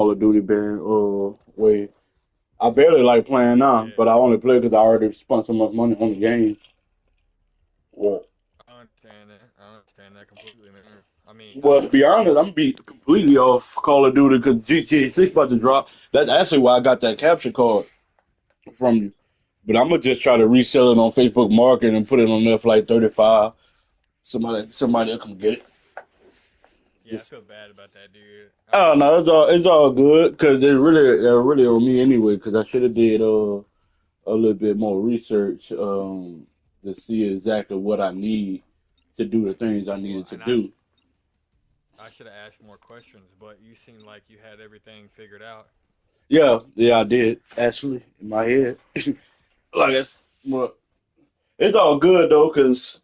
Call of Duty been way. I barely like playing now, Yeah, but I only play because I already spent so much money on the game. Well, I understand that. I understand that completely, man. I mean, well, to be honest, I'm gonna be completely off Call of Duty because GTA 6 about to drop. That's actually why I got that capture card from you. But I'm gonna just try to resell it on Facebook Market and put it on there for like 35. Somebody will come get it. yeah, I Just, feel bad about that, dude. oh no, it's all good because they're really on me anyway. Because I should have did a little bit more research to see exactly what I need to do the things I Well, needed to and do. I should have asked more questions, but you seem like you had everything figured out. Yeah, I did actually in my head. Like it's, well, it's all good though because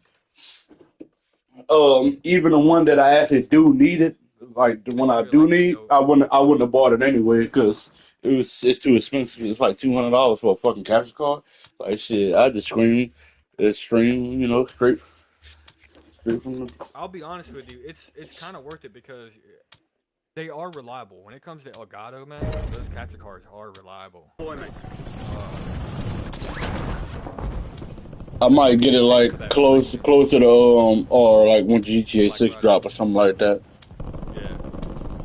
even the one that I actually do need it, like the one I Especially do like, need, I wouldn't have bought it anyway because it's too expensive. It's like $200 for a fucking capture card. Like shit, I just scream, straight from the. I'll be honest with you, it's kind of worth it because they are reliable. When it comes to Elgato, man, those capture cards are reliable. I So might you get it ain't paying for like that premium. closer to or like when GTA Black 6 Friday. drop or something like that. Yeah,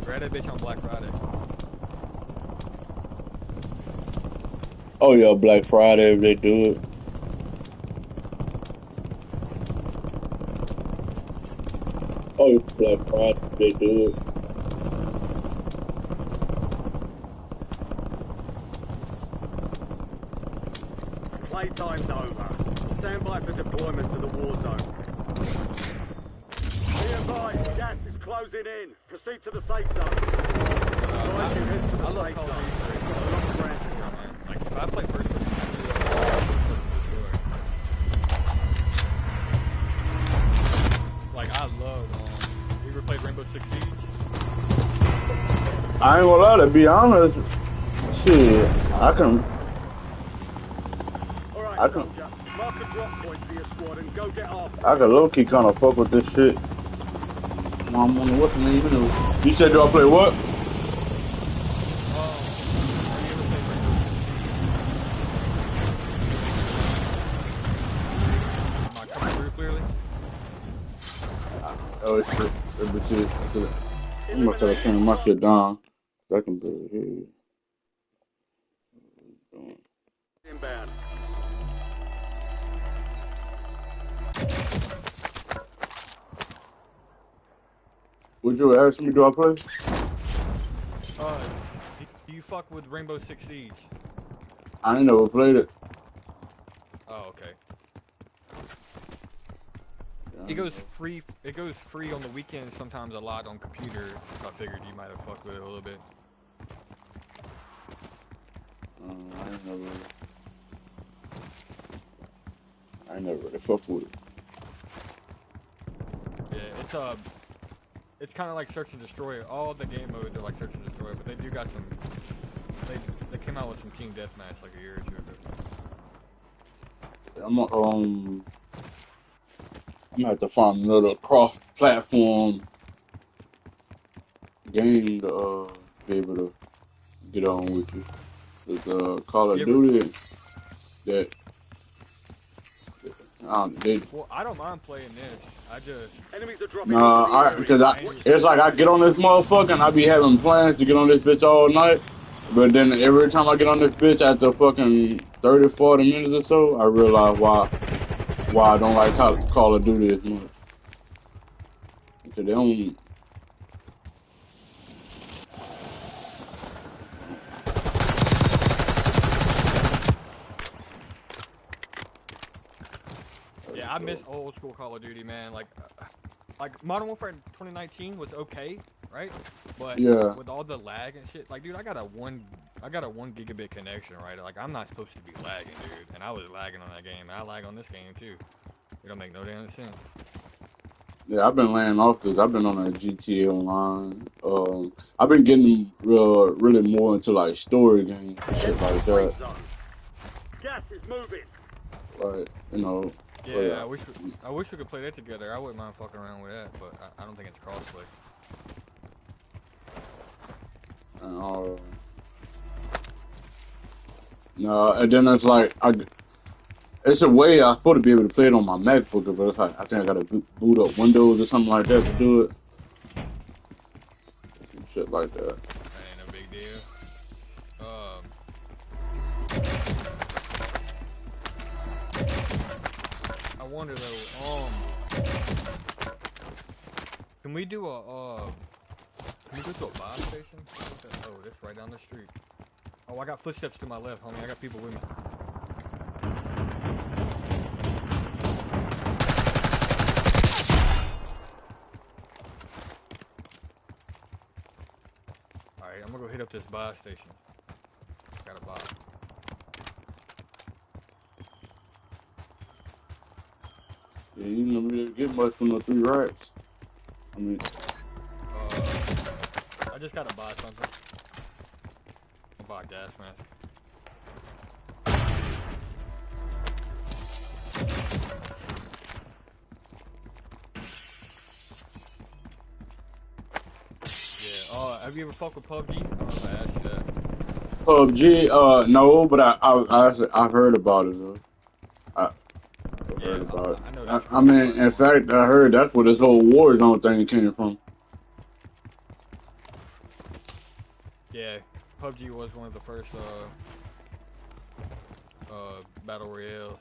grab that bitch on Black Friday. Oh yeah, Black Friday if they do it. Oh yeah, Black Friday if they do it. Playtime's over. Stand by for deployment to the war zone. Be advised, gas is closing in. Proceed to the safe zone. Advise you head to I the love safe Call of zone. Duty for You've its got a lot of ground to story, cover. man. Like if I play first person, I really love Call of Duty because of the story. Like I love. You ever played Rainbow Six Siege? I ain't gonna lie to be honest. Shit, I can All right, I can soldier. Mark a drop point for your squad and go get I after it. can low key kind of fuck with this shit. While I'm on the what's the name? You said do I play what? Have you ever played Rainbow Six Siege? Am I coming through clearly? Oh shit. Let me see. I'm gonna try to Eliminate turn any my target shit down. So I can do it here. inbound. Would you ask me do I play? Uh, do you fuck with Rainbow Six Siege? I ain't never played it. Oh, okay. Yeah, I It ain't goes never. free. It goes free on the weekends. Sometimes a lot on computer. So I figured you might have fucked with it a little bit. I ain't never really fuck with it. Yeah, it's kind of like Search and Destroy. All the game modes are like Search and Destroy, but they do got some. They they came out with some Team Deathmatch like a year or two ago. I'm gonna have to find another cross-platform game to be able to get on with you. Cause Call You of ever? Duty that they Well, I don't mind playing this. I just Enemies are dropping into nah the I because area. I mainly. Watch the it's like I skies. get on this motherfucker and I be having plans to get on this bitch all night, but then every time I get on this bitch after fucking 30, 40 minutes or so, I realize why I don't like Call of Duty as much. Because they don't. Yeah, I miss old school Call of Duty, man. Like Modern Warfare in 2019 was okay, right? But Yeah, with all the lag and shit, like dude, I got a 1 gigabit connection, right? Like I'm not supposed to be lagging, dude, and I was lagging on that game, and I lag on this game too. It don't make no damn sense. yeah, I've been laying off this. I've been on a GTA Online. I've been getting really more into like story games and Get shit to the like safe that. zone. Gas is moving. Like but Yeah, I wish we could play that together. I wouldn't mind fucking around with that, but I don't think it's crossplay. And, no, and then it's like it's a way I'm supposed to be able to play it on my MacBook, but it's like I think I gotta boot up Windows or something like that to do it. Some shit like that. That ain't no big deal. I wonder though, can we do a, can we go to a buy station? Oh, this right down the street. Oh, I got footsteps to my left, homie. I got people with me. Alright, I'm gonna go hit up this buy station. Got a buy. Yeah, you don't really get much from the 3 racks. I mean, I just gotta buy something. I'll buy a gas mask. Yeah, have you ever fucked with PUBG? I don't know if I asked you that. PUBG, no, but I've heard about it though. I've heard about it. I know that's I mean, in fact, I heard that's where this whole WarZone thing came from. Yeah, PUBG was one of the first battle royales.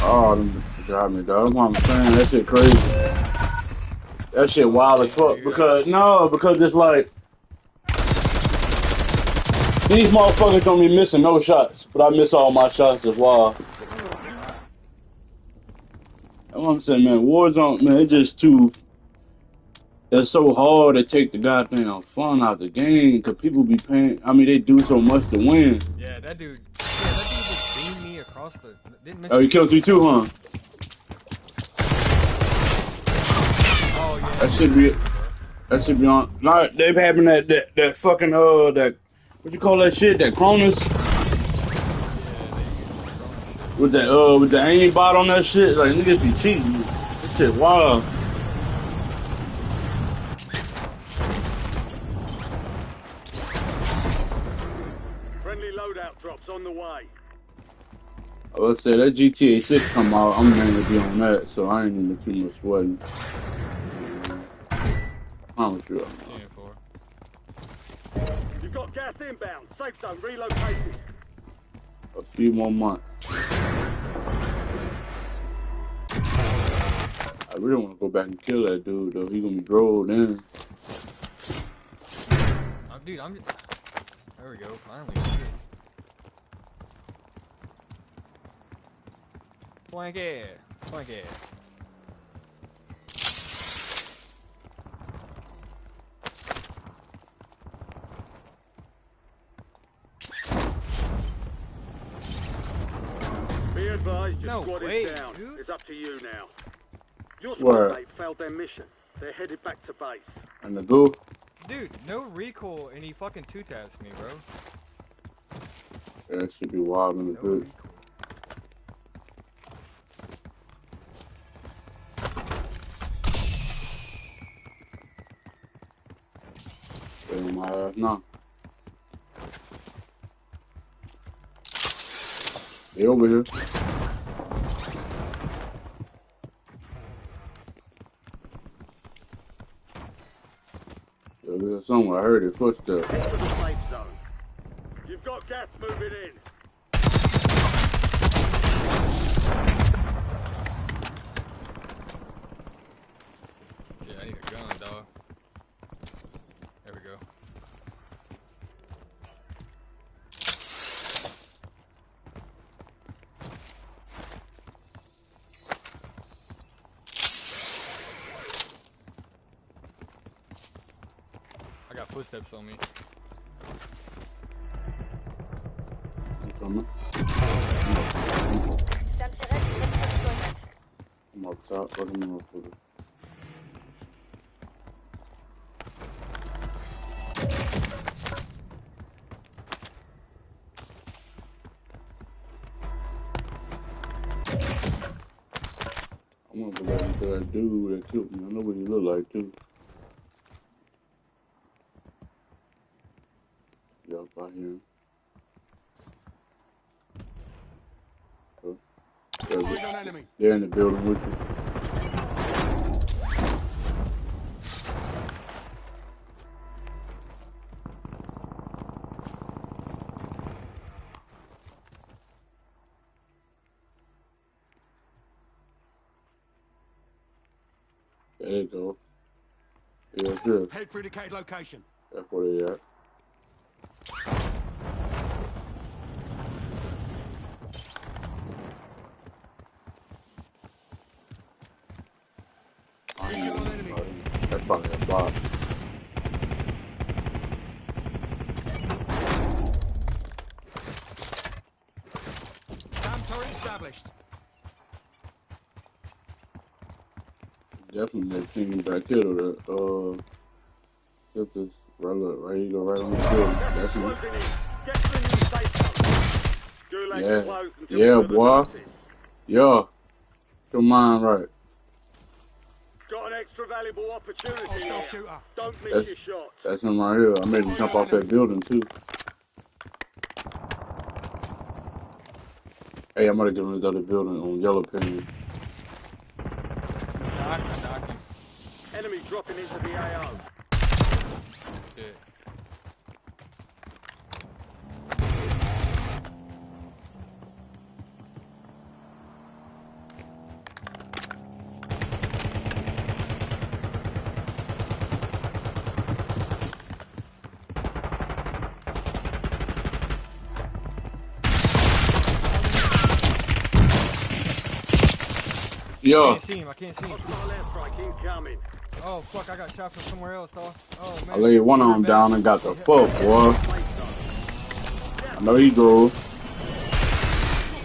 Oh, them drive me, dog. That's what I'm saying. That shit crazy. That shit wild as fuck. Because it's like these motherfuckers don't be missing no shots, but I miss all my shots as well. That's what I'm saying, man. Warzone, man, it's just too. It's so hard to take the goddamn fun out the game because people be paying. I mean, they do so much to win. Yeah, that dude just beamed me across the. Oh, you killed 3 too, huh? Oh yeah. That should be on. Like they having that fucking that what you call that shit? That Cronus. With the aim bot on that shit, like niggas be cheating. That shit wild. Friendly loadout drops on the way. I would say that GTA 6 come out, I'm gonna be on that, so I ain't even too much sweating. How much you up? You've got gas inbound. Safe zone relocated. A few more months. I really want to go back and kill that dude, though. He gonna be rolled in. Dude, there we go, finally. Flank it. Flank it. Be advised, your No squad way, is down. dude. It's up to you now. Your Where? squad mate failed their mission. They're headed back to base. And the goo? Dude, no recoil and he fucking 2-taps me, bro. Yeah, that should be wild in the No bitch. Stay on my ass now. They over here. Over here somewhere. I heard his footsteps. Get to the safe zone. You've got gas moving in. Yeah, I need a gun, dog. There we go. I got footsteps on me. I'm coming. I'm up top. What am I up with? I'm gonna go back into that dude that killed me. I know what he look like too. Up out here. Oh, Find an enemy. they're in the building with you. There you go. Yeah, good. Head for indicated location. That's where they at. Visual on enemy. That's probably a bot. Dam turret established. Definitely that team back here to get this right here, right on the building. That's him. Closing in. Get to the new safe zone. Gulag's Yeah. closed until Yeah, further boy. notice. Yeah. Your mind right. Got an extra valuable opportunity Hostile here. shooter. Don't miss That's- your shot. That's him right here. I made him jump off that building too. Hey, I'm gonna get him this other building on yellow pin. Knock him. Enemy dropping into the AO. Shit. Yo, I can't see him. Hostile airstrike incoming. Oh fuck! I got shot from somewhere else, though. Oh man. I laid one of them down and got the fuck, boy. Safe zone. I know he drove.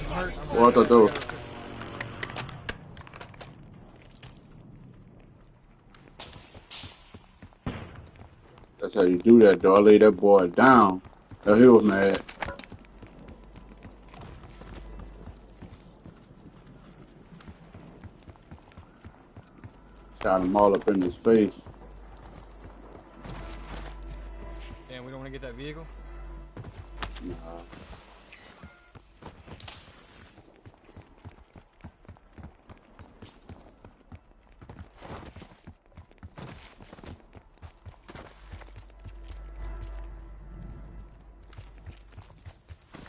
I'm hurt. Well, I thought that was- That's how you do that, though. I laid that boy down. No, he was mad. Shot him all up in his face. Damn, we don't want to get that vehicle. Nah.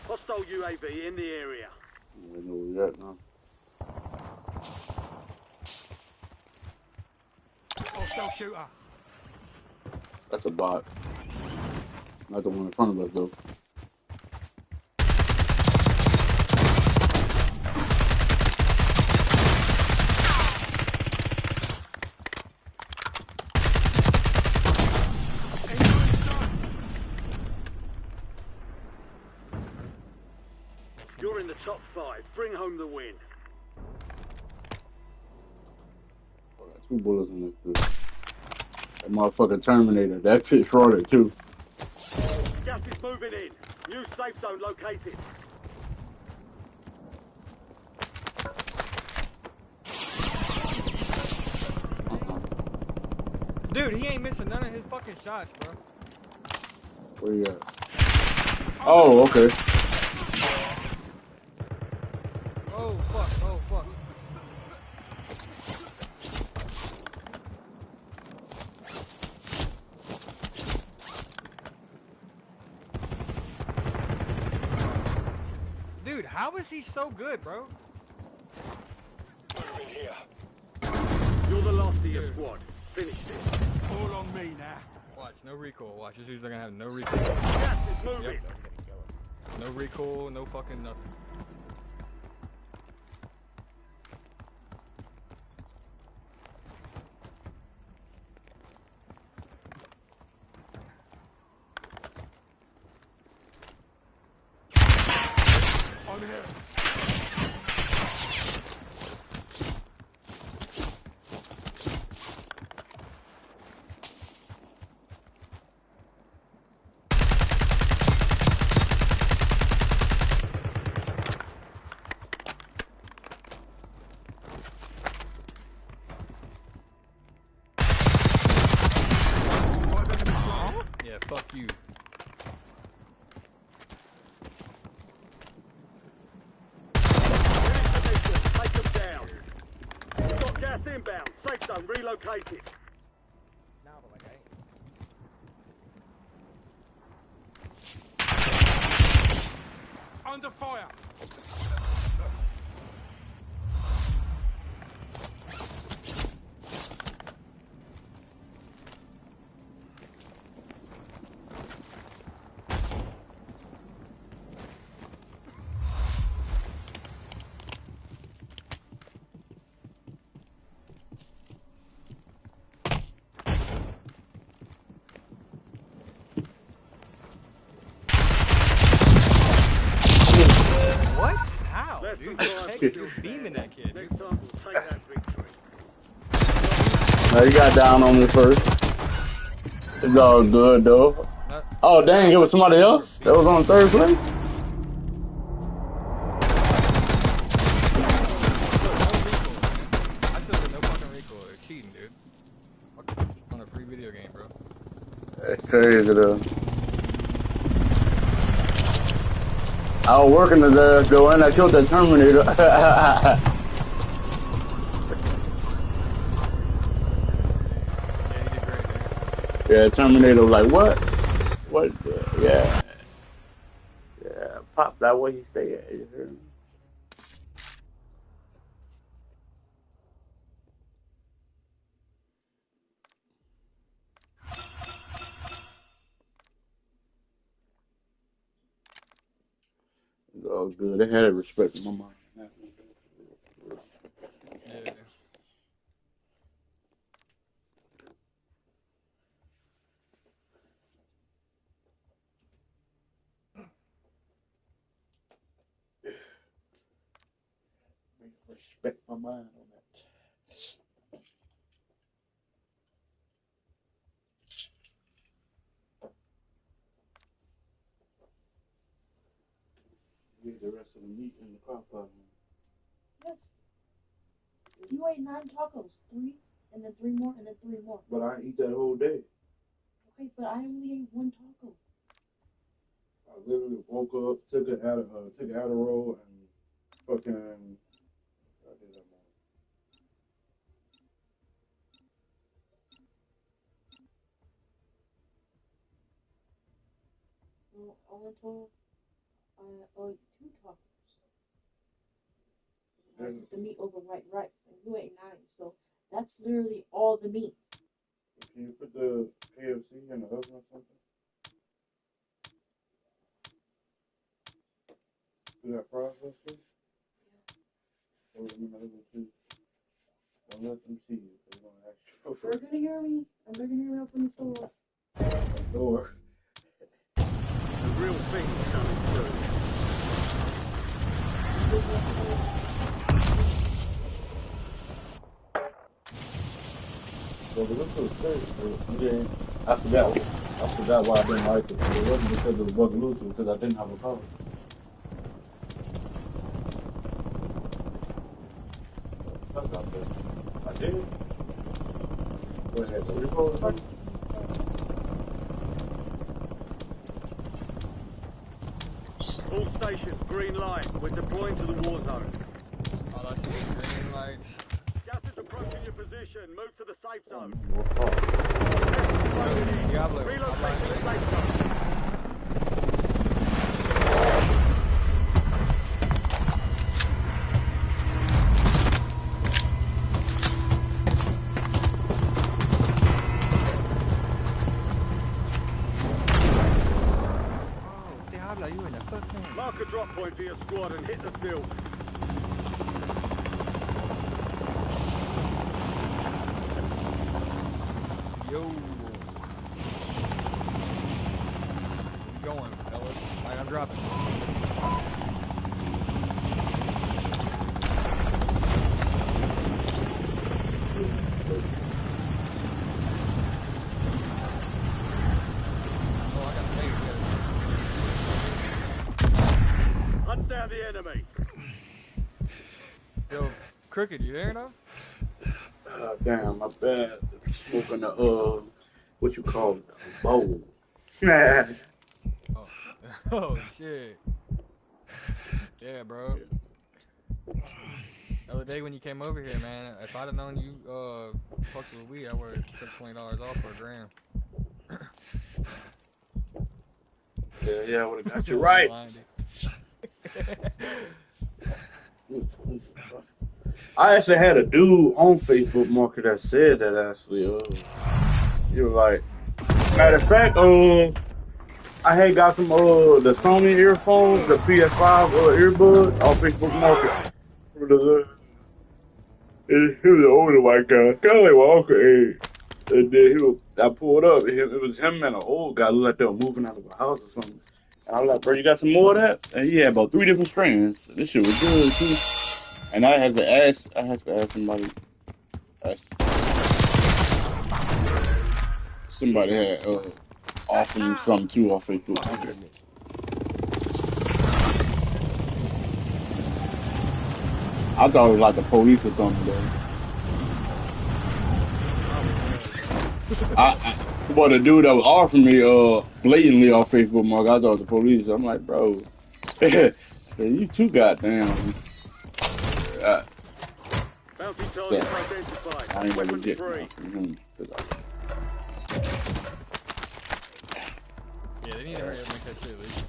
Hostile UAV in the area. I know where you're at now. Hostile shooter. That's a bot. Not the one in front of us, though. You're in the top 5. Bring home the win. I got 2 bullets in this bitch. That motherfucking Terminator. That shit's shorted, too. Gas is moving in. New safe zone located. Dude, he ain't missing none of his fucking shots, bro. Where you at? Oh, okay. Oh fuck! Oh fuck! Dude, how is he so good, bro? You're the last of your squad. Finish this. All on me now. Watch, no recoil. Watch, this dude's gonna have no recoil. Gas is moving. Yep. No recoil, no fucking nothing. On here. Yeah, fuck you. objective. Nah, but like I ain't. Under fire! What? How, Less dude? than The 5 text seconds. still beaming that kid, dude. Next time we'll take that victory. No, you got down on me first. It's all good though. No, Oh dang, it was somebody else that was on third place. I still get no fucking recoil. They're cheating, dude. Fuck on a free video game, bro. That's crazy though. I was working his ass though, and I killed that Terminator. Yeah, you did great, dude. Yeah, Terminator was like, what? What? Yeah. Yeah, pop that way he stay at. You hear me? It's all good. They had a respect in my mind. Yeah. Respect my mind on that. Get the rest of the meat in the crock pot. Yes. You ate 9 tacos. 3, and then 3 more, and then 3 more. But I eat that whole day. Okay, but I only ate 1 taco. I literally woke up, took an Adderall, and fucking. I did that morning. So all in total, I ate 2 tacos. The meat over white rice, and you ate 9, so that's literally all the meat. Can you put the KFC in the oven or something? Do that process too? Or in the oven too? Don't let them see you. They're gonna ask you for They're gonna hear me, and they're gonna hear me open the store. the door. The real thing's coming soon. So we went to the States, I forgot why I didn't like it. It wasn't because it was Bluetooth, because I didn't have a car. I did. Go ahead. Are you rolling? All stations, green light. We're deploying to the war zone. Oh, that's the green lights. Gas is approaching your position. Move to the safe zone. Diablo. Relocate to the safe zone. Oh, Diablo, you in the fucking. Mark a drop point for your squad and hit the sill. Yo. Where you going, fellas? Alright, I'm dropping. Oh, I got the taser. Hunt down the enemy. Yo, Crooked, you there now? Damn, my bad. Smoking a what you call it, a bowl. Yeah. Oh. Oh, shit. Yeah, bro. The other day when you came over here, man, if I'd have known you fucked with weed, I would have took $20 off for a gram. Yeah, I would have got you I'm right. lying, I actually had a dude on Facebook Market that said that actually. He was like, matter of fact, I had got some the Sony earphones, the PS5 earbuds off Facebook Market. He was an older white guy, kind of like my uncle age. And then I pulled up, it was him and an old guy looked like they were moving out of a house or something. And I was like, bro, you got some more of that? And he had about 3 different strands. This shit was good too. And I had to ask somebody. Somebody had offered me something too off Facebook. I thought it was like the police or something, though. But the dude that was offering me blatantly off Facebook, Mark, I thought it was the police. I'm like, bro, you too goddamn. Bounty So, targets identified. I ain't gonna Weapons get free. Yeah, they need to hurry up and make that shit legal.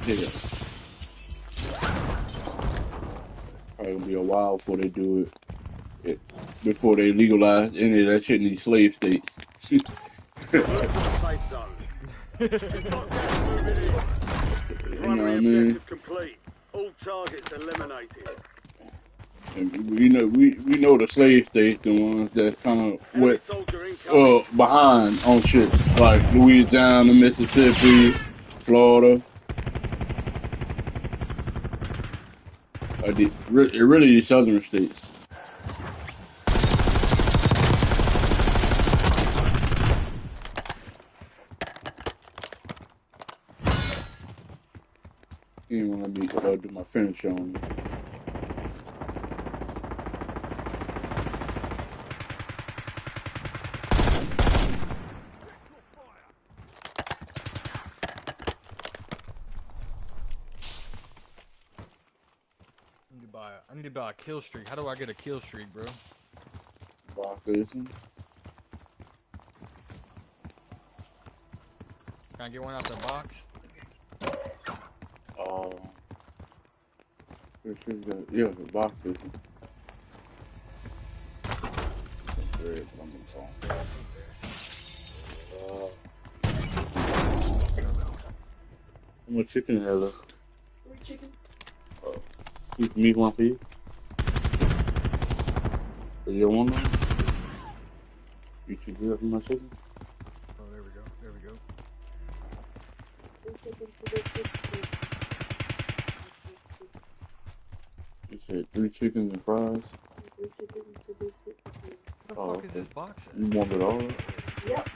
Yeah. Probably gonna be a while before they do it. Before they legalize any of that shit in these slave states. Move to the safe zone. You know what I Primary mean? objective complete. All targets eliminated. And we know the slave states, the ones that kind of Enemy went soldier incoming. behind on shit like Louisiana, Mississippi, Florida. It really these southern states. You didn't want to do my finish on you. I need to buy a kill streak. How do I get a kill streak, bro? Box station. Can I get one out the box? Yeah, the box station. How much chicken you have left? 3 chicken. You can make one for you? Do you want one? You should do that for my chicken? Oh, there we go. There we go. 3 chicken for this chicken. You said 3 chickens and fries? 3 chicken for this chicken. What the fuck is this box at? You want it all? Yep.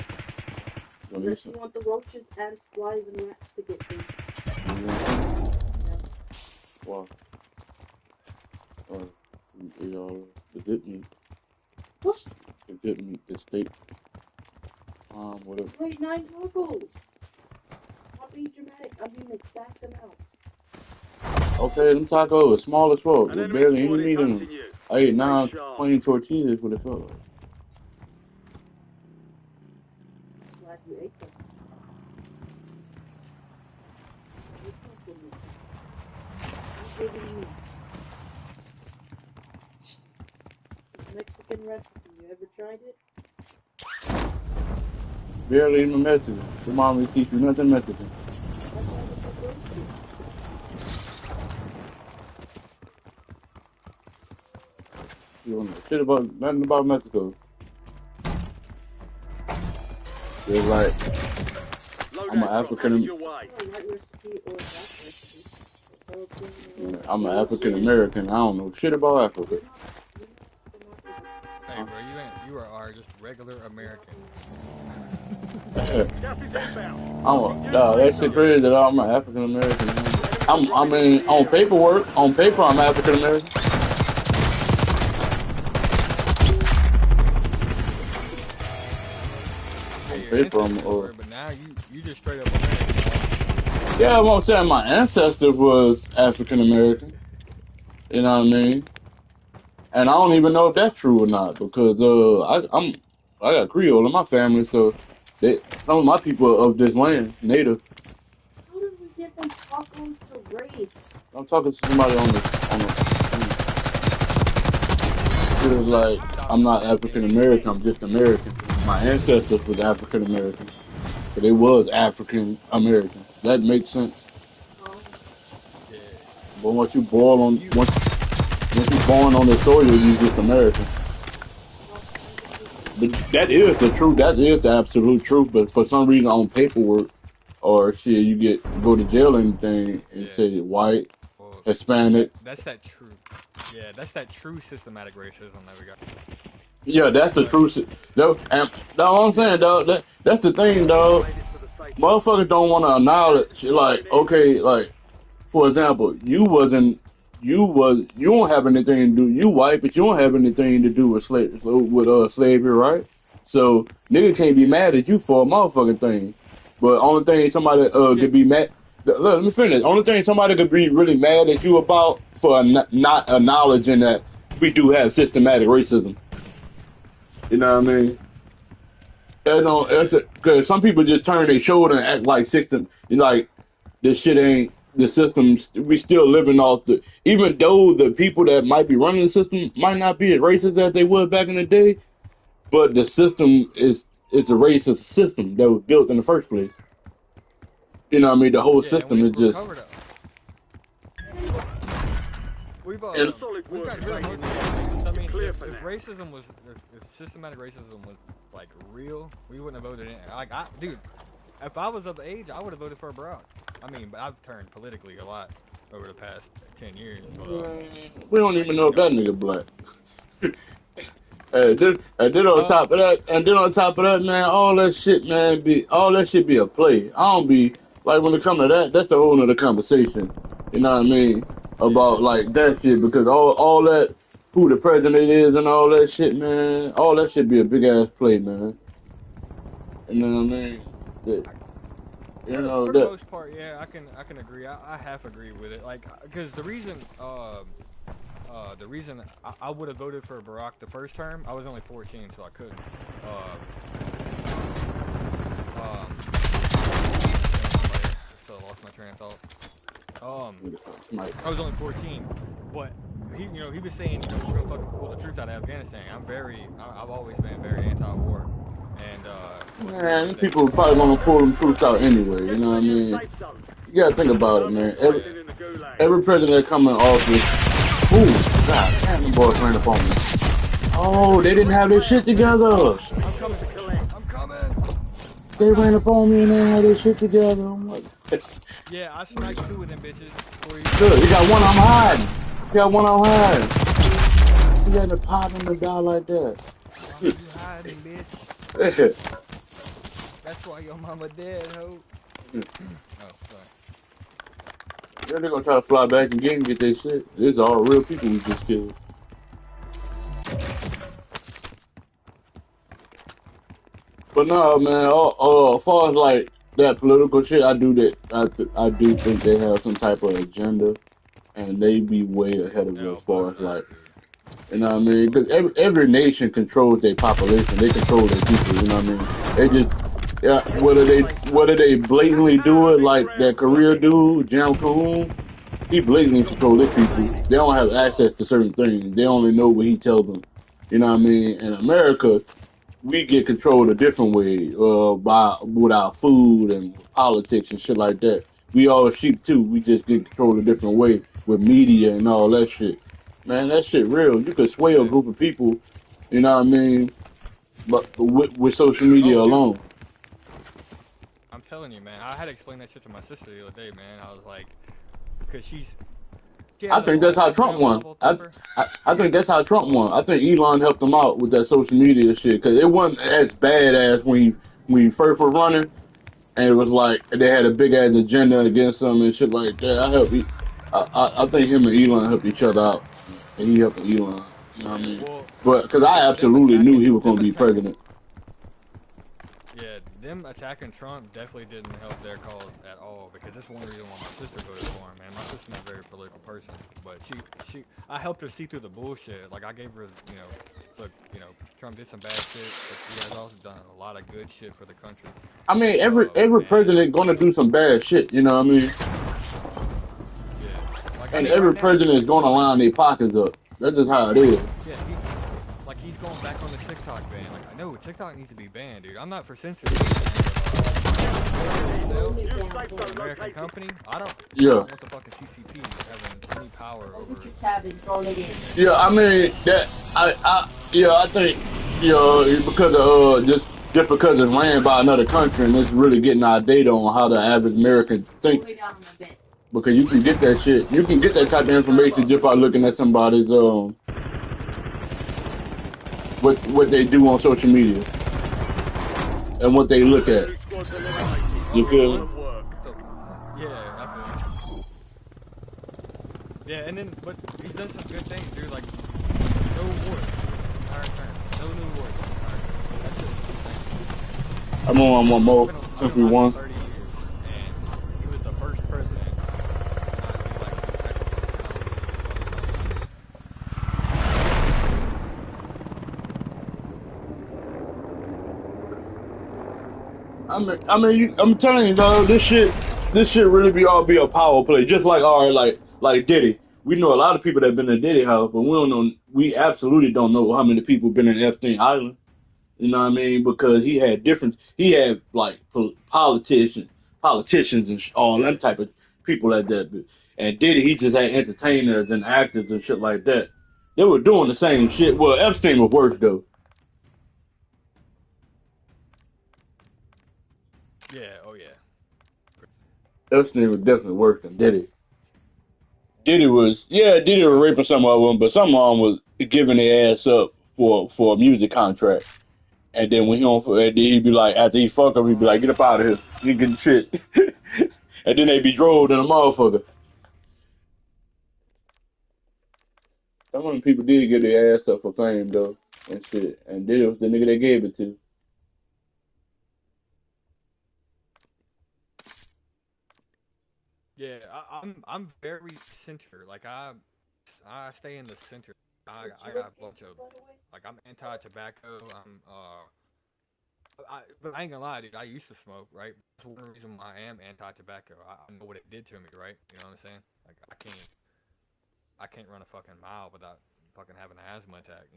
Unless you want the roaches, ants, flies, and rats to get through. Wow. The dip meat. What? The dip meat, the steak. Whatever. Wait, 9 tacos. Not be dramatic. I mean, exact amount. Okay, them tacos, small as fuck. An There's enemy barely any squad is meat in them. hunting you. I ate 9 Stay sharp. plain tortillas with it felt like. Glad you ate them. Mexican recipe. You ever tried it? Barely even Mexican. Your mom will teach you nothing Mexican. That's why it's supposed to. You don't know shit about nothing about Mexico. It's like I'm an African. I'm an African American. I don't know shit about Africa. Hey, bro, you are just regular American. That shit crazy that I'm an African American. I mean, on paper, I'm African American. But now you just straight up American. Yeah, I'm saying my ancestor was African American. You know what I mean? And I don't even know if that's true or not because I got Creole in my family, so some of my people are of this land, native. How did we get from tacos to race? I'm talking to somebody on the. It was like Stop I'm not playing African games. American. I'm just American. My ancestors was African American, but they was African American. That makes sense. Oh, Yeah. But You. once you born on the soil, you just American. well, But that is the truth. That is the absolute truth. But for some reason, on paperwork or shit, you go to jail and anything and Yeah. say white, Well, Hispanic. that's that true. Yeah, that's that true systematic racism that we got. Yeah, that's the But truth. Though, and dog, what I'm saying, dog. That's the thing, dog. Made it to the safe zone. Motherfuckers don't want to acknowledge, like, okay, like, for example, you don't have anything to do. You white, but you don't have anything to do with slavery, right? So nigga can't be yeah, mad at you for a motherfucking thing. But only thing somebody well, could shit. be mad. Let me finish. Only thing somebody could be really mad at you about for not acknowledging that we do have systematic racism. You know what I mean? Yeah, Because some people just turn their shoulder and act like system. Like this shit ain't the system. We still living off the. Even though the people that might be running the system might not be as racist as they were back in the day, but the system is a racist system that was built in the first place. You know what I mean? The whole yeah, and system we've is just. recovered. We've And, Solid we've work, got rid of most Sagan. of these things. I mean, Clear for if now. racism was, if systematic racism was like real, we wouldn't have voted in. Like, dude, if I was of age, I would have voted for Barack. I mean, but I've turned politically a lot over the past 10 years. But we don't like, even know you if that know, nigga black. And then on uh, top of that, man, all that shit be a play. I don't be like when it come to that. That's the whole nother conversation. You know what I mean yeah, about like that shit because all that who the president is and all that shit, man. All that shit be a big ass play, man. You know what I mean? That- you know for the that. most part, yeah, I can agree. I half agree with it. Like, because the reason I would have voted for Barack the first term, I was only 14, so I couldn't. Um, still lost my train of thought. Like, I was only 14, but he was saying, we're gonna fucking pull the troops out of Afghanistan. I've always been very anti-war, and with the man, reason these that people probably gonna pull them troops out anyway. You Get know to what I the new mean? safe zone. You gotta think about it, No more man. yeah, fighting in the gulag. Every president that come in office, ooh, god damn, them boys ran up on me. Oh, they didn't have their shit together. I'm Need coming, to collect. I'm coming, I'm They ran coming. up on me and they didn't have their shit together. I'm like, Yeah, I sniped two of them bitches before you got look, you here. got one I'm hiding. You got one I'm hiding. You got to pop him and die like that. Why are you hiding, bitch? Yeah. That's why your mama dead, ho. Oh, sorry. Then they're gonna try to fly back again and get their shit. These are all real people we just killed. But no, man. As far as like that political shit, I do that. I do think they have some type of agenda, and they be way ahead of us. Yeah, As fuck far as that, like, dude. you know what I mean? Because every nation controls their population. They control their people. You know what I mean? They just yeah. Get to the safe Whether zone. they blatantly do it Big like that round Korea clocking. dude, Jam Kahoon, he blatantly control his people. They don't have access to certain things. They only know what he tells them. You know what I mean? In America, we get controlled a different way, by with our food and politics and shit like that. We all sheep too. We just get controlled a different way with media and all that shit. Man, that shit real. You could sway a Yeah. group of people. You know what I mean? But with social media Oh, dude. alone. I'm telling you, man. I had to explain that shit to my sister the other day, man. I was like, because she I has a think that's how Trump Instagram won. level temper. I think that's how Trump won. Um, I think Elon helped him out with that social media shit because it wasn't as bad as when he first was running, and it was like they had a big ass agenda against him and shit like that. I think him and Elon helped each other out, and he helped Elon. You know what I mean? well, But because I them absolutely knew attacking, he was going them to be attack. president. Yeah, them attacking Trump definitely didn't help their cause at all, because that's one reason why my sister voted for him, man. My sister's not a very political person, but I helped her see through the bullshit. Like, I gave her, look, Trump did some bad shit, but he has also done a lot of good shit for the country. I mean, every And president gonna do some bad shit. You know what I mean? yeah, like I And mean, right every now, president is gonna line their pockets up. That's just how it is. yeah, he's going back on the TikTok ban. Like, I know TikTok needs to be banned, dude. I'm not for censorship, Hold New it down safe for zone me. American located. company. I don't Yeah. want the fucking CCP having any power Go over. get your tab and throw it in. Yeah, I mean that I think it's because of just because it's ran by another country and it's really getting our data on how the average American think. Lay down on the bed. Because you can get that shit, you can get that type of information just by looking at somebody's what they do on social media and what they look at. Enemy squad's eliminated. You feel me? Excellent work. So, yeah, I feel you. Yeah, and then, but he's done some good things, dude. Like, no wars the entire term. No new wars the entire term. That shit was insane. I'm on one more I've since been we alive won. for 30 years, and he was the first president not to be like I'm telling you, dog, this shit really be a power play. Just like like Diddy. We know a lot of people that been in Diddy house, but we absolutely don't know how many people been in Epstein Island. You know what I mean? Because he had like politicians and all that type of people like that. And Diddy, he just had entertainers and actors and shit like that. They were doing the same shit. Well, Epstein was worse though. yeah, oh yeah. Epstein was definitely worse than Diddy. Diddy was raping some of them, but some of them was giving their ass up for a music contract. And then when he'd be like, after he fuck up, he'd be like, get up out of here, you getting shit. And then they be drove in a motherfucker. Some of them people did get their ass up for fame though and shit, and Diddy was the nigga they gave it to. Yeah, I'm very center. Like I stay in the center. I got a bunch of like I'm anti-tobacco. But I ain't gonna lie, dude. I used to smoke, right? That's one reason why I am anti-tobacco. I know what it did to me, right? You know what I'm saying? Like I can't run a fucking mile without fucking having an asthma attack.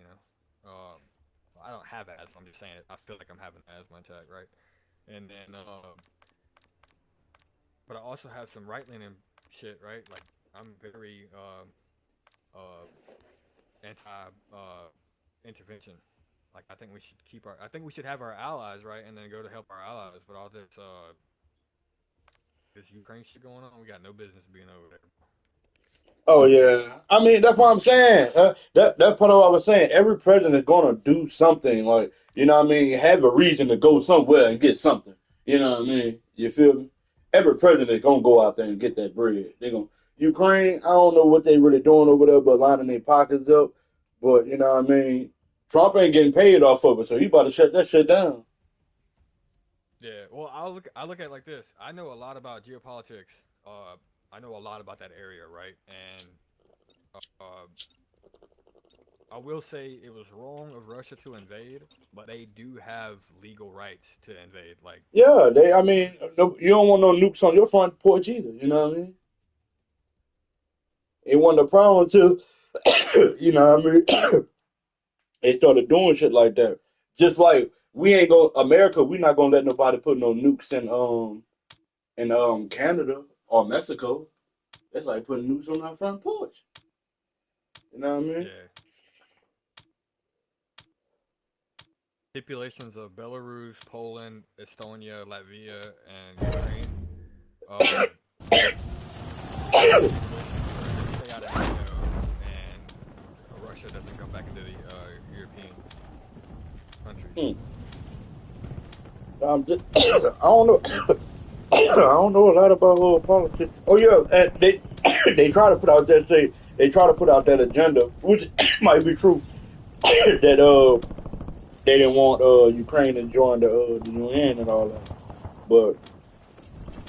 I don't have asthma. I'm just saying I feel like I'm having an asthma attack, right? And then but I also have some right leaning shit, right? Like I'm very uh anti intervention. Like I think we should have our allies, right, and then go to help our allies. But all this Ukraine shit going on, we got no business being over there. Oh yeah, I mean that's what I'm saying. That's part of what I was saying. Every president is gonna do something, like you know what I mean. Have a reason to go somewhere and get something. You know what I mean? You feel me? Every president is gonna go out there and get that bread. They're gonna Ukraine. I don't know what they really doing over there, but lining their pockets up. But you know what I mean. Trump ain't getting paid off of it, so he about to shut that shit down. Yeah, well, I look at it like this. I know a lot about geopolitics. I know a lot about that area, right? And uh, I will say it was wrong of Russia to invade, but they do have legal rights to invade. Like, Yeah, they. I mean, no, you don't want no nukes on your front porch either. You know what I mean? It wasn't a problem until you know what I mean. They started doing shit like that. Just like we ain't go America, we not gonna let nobody put no nukes in Canada or Mexico. That's like putting nukes on our front porch. You know what I mean? yeah, stipulations of Belarus, Poland, Estonia, Latvia, and Ukraine. Um, stipulations for them to stay out of NATO and Russia doesn't come back into the European countries. Hmm. I don't know. I don't know a lot about politics. Oh yeah, and they try to put out that agenda, which might be true. That they didn't want Ukraine to join the UN and all that. But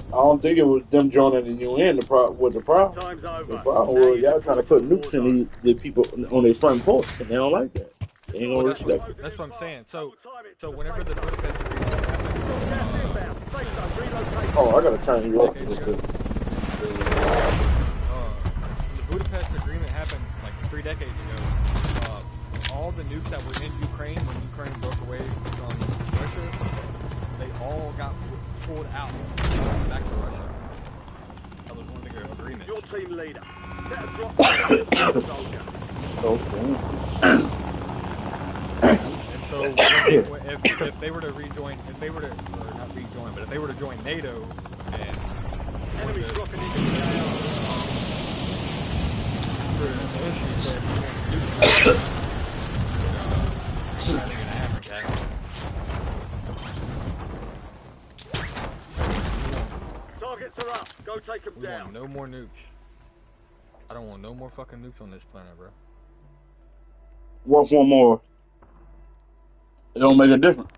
I don't think it was them joining the UN. The problem. Time's The over. problem Now was you y'all trying to deploy to put the war nukes in zone. the people on their front porch, and they don't like that. They ain't Well, gonna that, well, respect it. that's what I'm saying. So, Double time it so to the whenever safe the zone. Budapest Agreement happened, Gas inbound. Safe zone relocated. Oh, I gotta turn you off decades this ago, bit. the Budapest Agreement happened like 3 decades ago. All the nukes that were in Ukraine when Ukraine broke away from Russia, they all got pulled out back to Russia. That was one of the agreements. Your team leader. Set a drop soldier. Okay. And so if they were to rejoin, if they were to, or not rejoin, but if they were to join NATO and Enemy the dropping into the AO. Targets are up. Go take them We down. want no more nukes. I don't want no more fucking nukes on this planet, bro. What's one more? It don't make a difference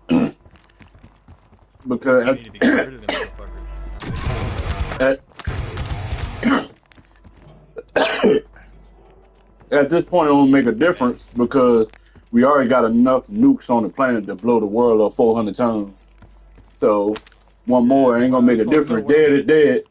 because We need to be getting rid of them motherfuckers. at this point, it don't make a difference because we already got enough nukes on the planet to blow the world up 400 times. So one more ain't gonna make a difference. Dead is dead.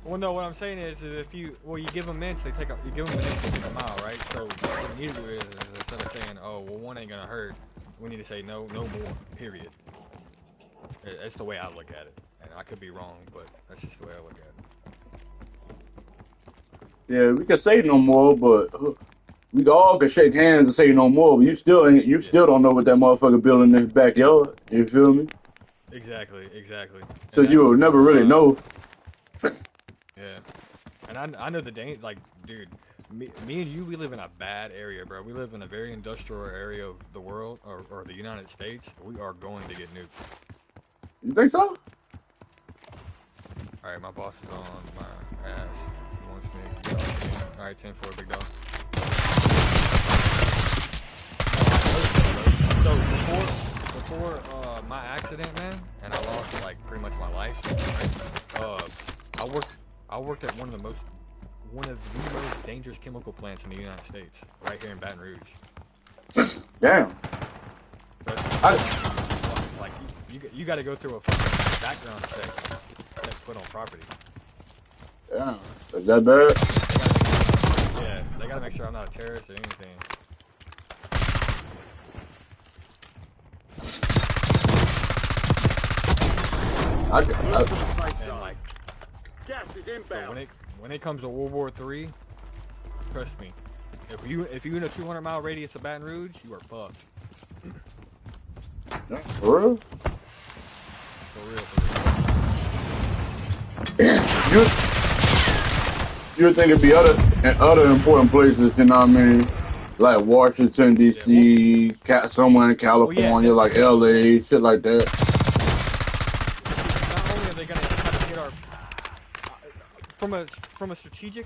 Well, no, what I'm saying is if you give them mints, they take up. You give them an inch, they take a mile, right? So what we need to do is instead of saying, oh, well, one ain't gonna hurt, we need to say no more. Period. That's the way I look at it, and I could be wrong, but that's just the way I look at it. Yeah, we can say no more, but we all can shake hands and say no more. But you still ain't. You still don't know what that motherfucker building in his backyard. You feel me? Exactly. So you will never really know. Yeah, and I know the danger. Like, dude, me and you, we live in a bad area, bro. We live in a very industrial area of the world, or the United States. We are going to get nuked. You think so? Alright, my boss is on my ass. He wants me to get off. Alright, 10-4, big dog. So before my accident, man, and I lost like pretty much my life, right? I worked at one of the most dangerous chemical plants in the United States, right here in Baton Rouge. Damn. Like you got to go through a fucking background check that's put on property. Yeah, is that bad? Yeah, they got to make sure I'm not a terrorist or anything. And like, gas is inbound. So when it comes to World War III, trust me, if you in a 200-mile radius of Baton Rouge, you are fucked. For real? You think it'd be other important places, you know what I mean? Like Washington D.C., somewhere in California, like L.A., shit like that. Not only are they gonna try to get our from a strategic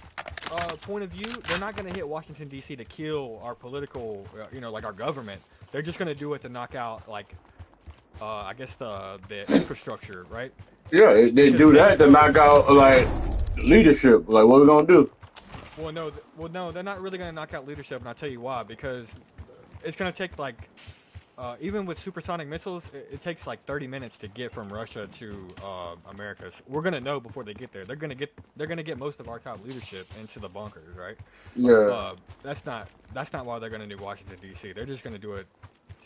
point of view, they're not gonna hit Washington D.C. to kill our political, like our government. They're just gonna do it to knock out like, I guess the infrastructure, right? Yeah, they do that to knock out like leadership. Like, what we gonna do? Well, no, they're not really gonna knock out leadership, and I'll tell you why. Because it's gonna take like, even with supersonic missiles, it takes like 30 minutes to get from Russia to America. So we're gonna know before they get there. They're gonna get most of our top leadership into the bunkers, right? Yeah. That's not why they're gonna do Washington D.C. They're just gonna do it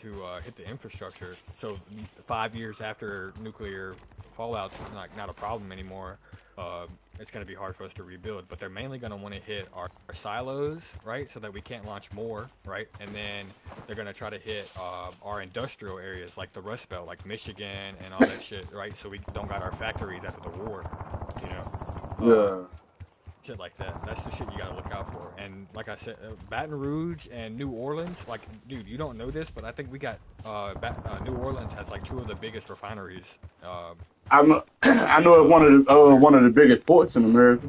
to hit the infrastructure. So 5 years after nuclear fallout's not a problem anymore, it's going to be hard for us to rebuild. But they're mainly going to want to hit our silos, right, so that we can't launch more, right? And then they're going to try to hit our industrial areas like the Rust Belt, like Michigan and all that shit, right? So we don't got our factories after the war, Yeah. Shit like that. That's the shit you gotta look out for. And like I said, Baton Rouge and New Orleans, like, dude, you don't know this, but I think we got New Orleans has like 2 of the biggest refineries. I know it's one of the biggest ports in America.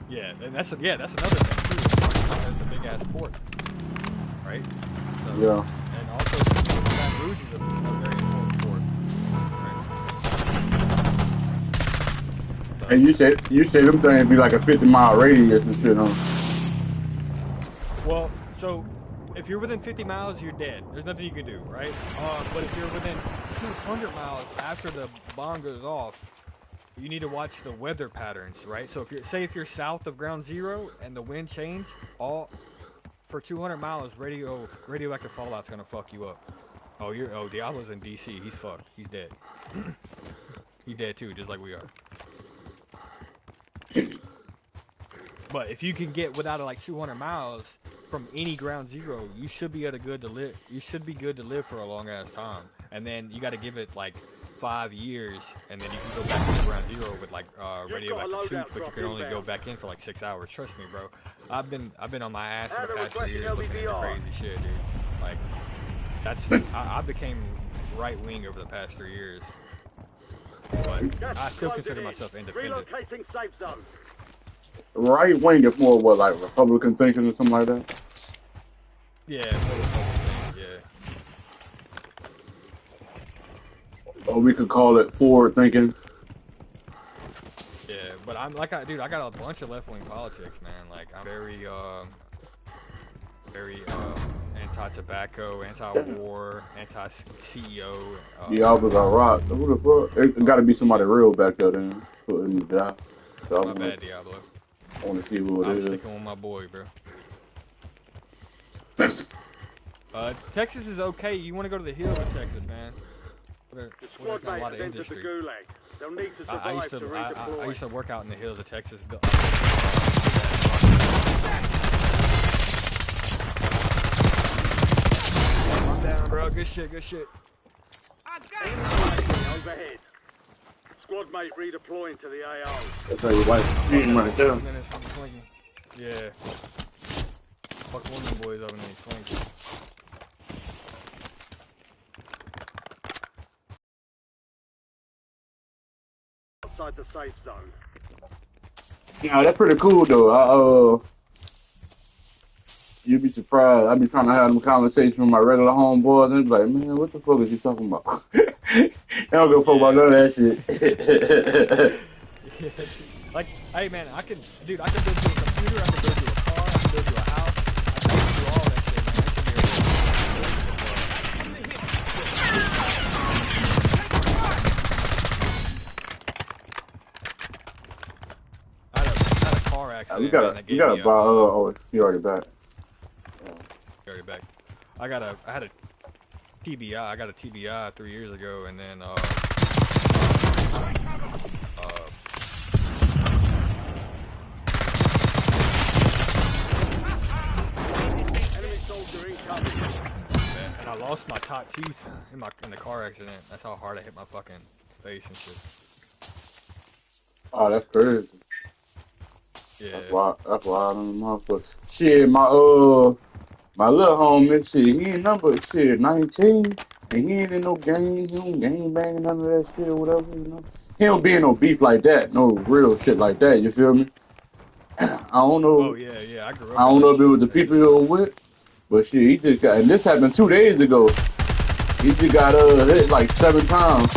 Yeah, and that's another thing too. It's a big ass port, right? Yeah. And also, Baton Rouge is a very important port. Right? So, And you said them things be like a 50-mile radius and shit, huh? well, so if you're within 50 miles, you're dead. There's nothing you can do, right? But if you're within 200 miles after the bomb goes off, you need to watch the weather patterns, right? So if you're south of ground zero and the wind change, all for 200 miles, radioactive fallout's gonna fuck you up. Diablo's in DC. He's fucked. He's dead. He's dead too, just like we are. But if you can get without like 200 miles from any ground zero, you should be good to live. You should be good to live for a long ass time. And then you got to give it like 5 years, and then you can go back to ground zero with like radioactive suit, but you can only go back in for like 6 hours. Trust me, bro. I've been on my ass for the past 3 years looking into crazy shit, dude. Like I became right wing over the past 3 years, but I still consider myself independent. Relocating safe zone. Right wing is more what, like Republican thinking or something like that? Yeah, yeah. Or we could call it forward thinking. Yeah, but I got a bunch of left-wing politics, man. Like, I'm very anti-tobacco, anti-war, anti-CEO. Yeah, I was got rocked. Who the fuck? It got to be somebody real back there then. Putting me down. So My bad, Diablo. I want to see who I'm it is. sticking with my boy, bro. Texas is okay. You want to go to the hills of Texas, man. The squad mate has entered the gulag. They'll need to survive to redeploy. I used to work out in the hills of Texas. I'm down, bro. Good shit. Overhead. Squad mate redeploying to the AO. That's how you wife shooting right there. Yeah. Fuck one of them boys over there swinging. Outside the safe zone. Yeah, that's pretty cool though. You'd be surprised. I'd be trying to have them conversations with my regular homeboys and be like, man, what the fuck is you talking about? They don't give a fuck about none of that shit. Like, hey man, I can build you a computer, I can build you a car, I can build you a house, I can do all that shit, man. I had a car accident. We gotta buy. Oh, you already back. Already back. I had a TBI. I got a TBI 3 years ago, and then and I lost my top teeth in the car accident. That's how hard I hit my fucking face and shit. Oh, that's crazy. Yeah. That's why I don't know. Shit, my little homie, shit, he ain't number 19, and he ain't in no gang, he don't gang bang, none of that shit or whatever, you know. He don't be in no beef like that, no real shit like that, you feel me? I don't know. Oh yeah, I grew up. I don't know if it was the people he was with, but shit, he just got, and this happened 2 days ago. He just got hit like 7 times.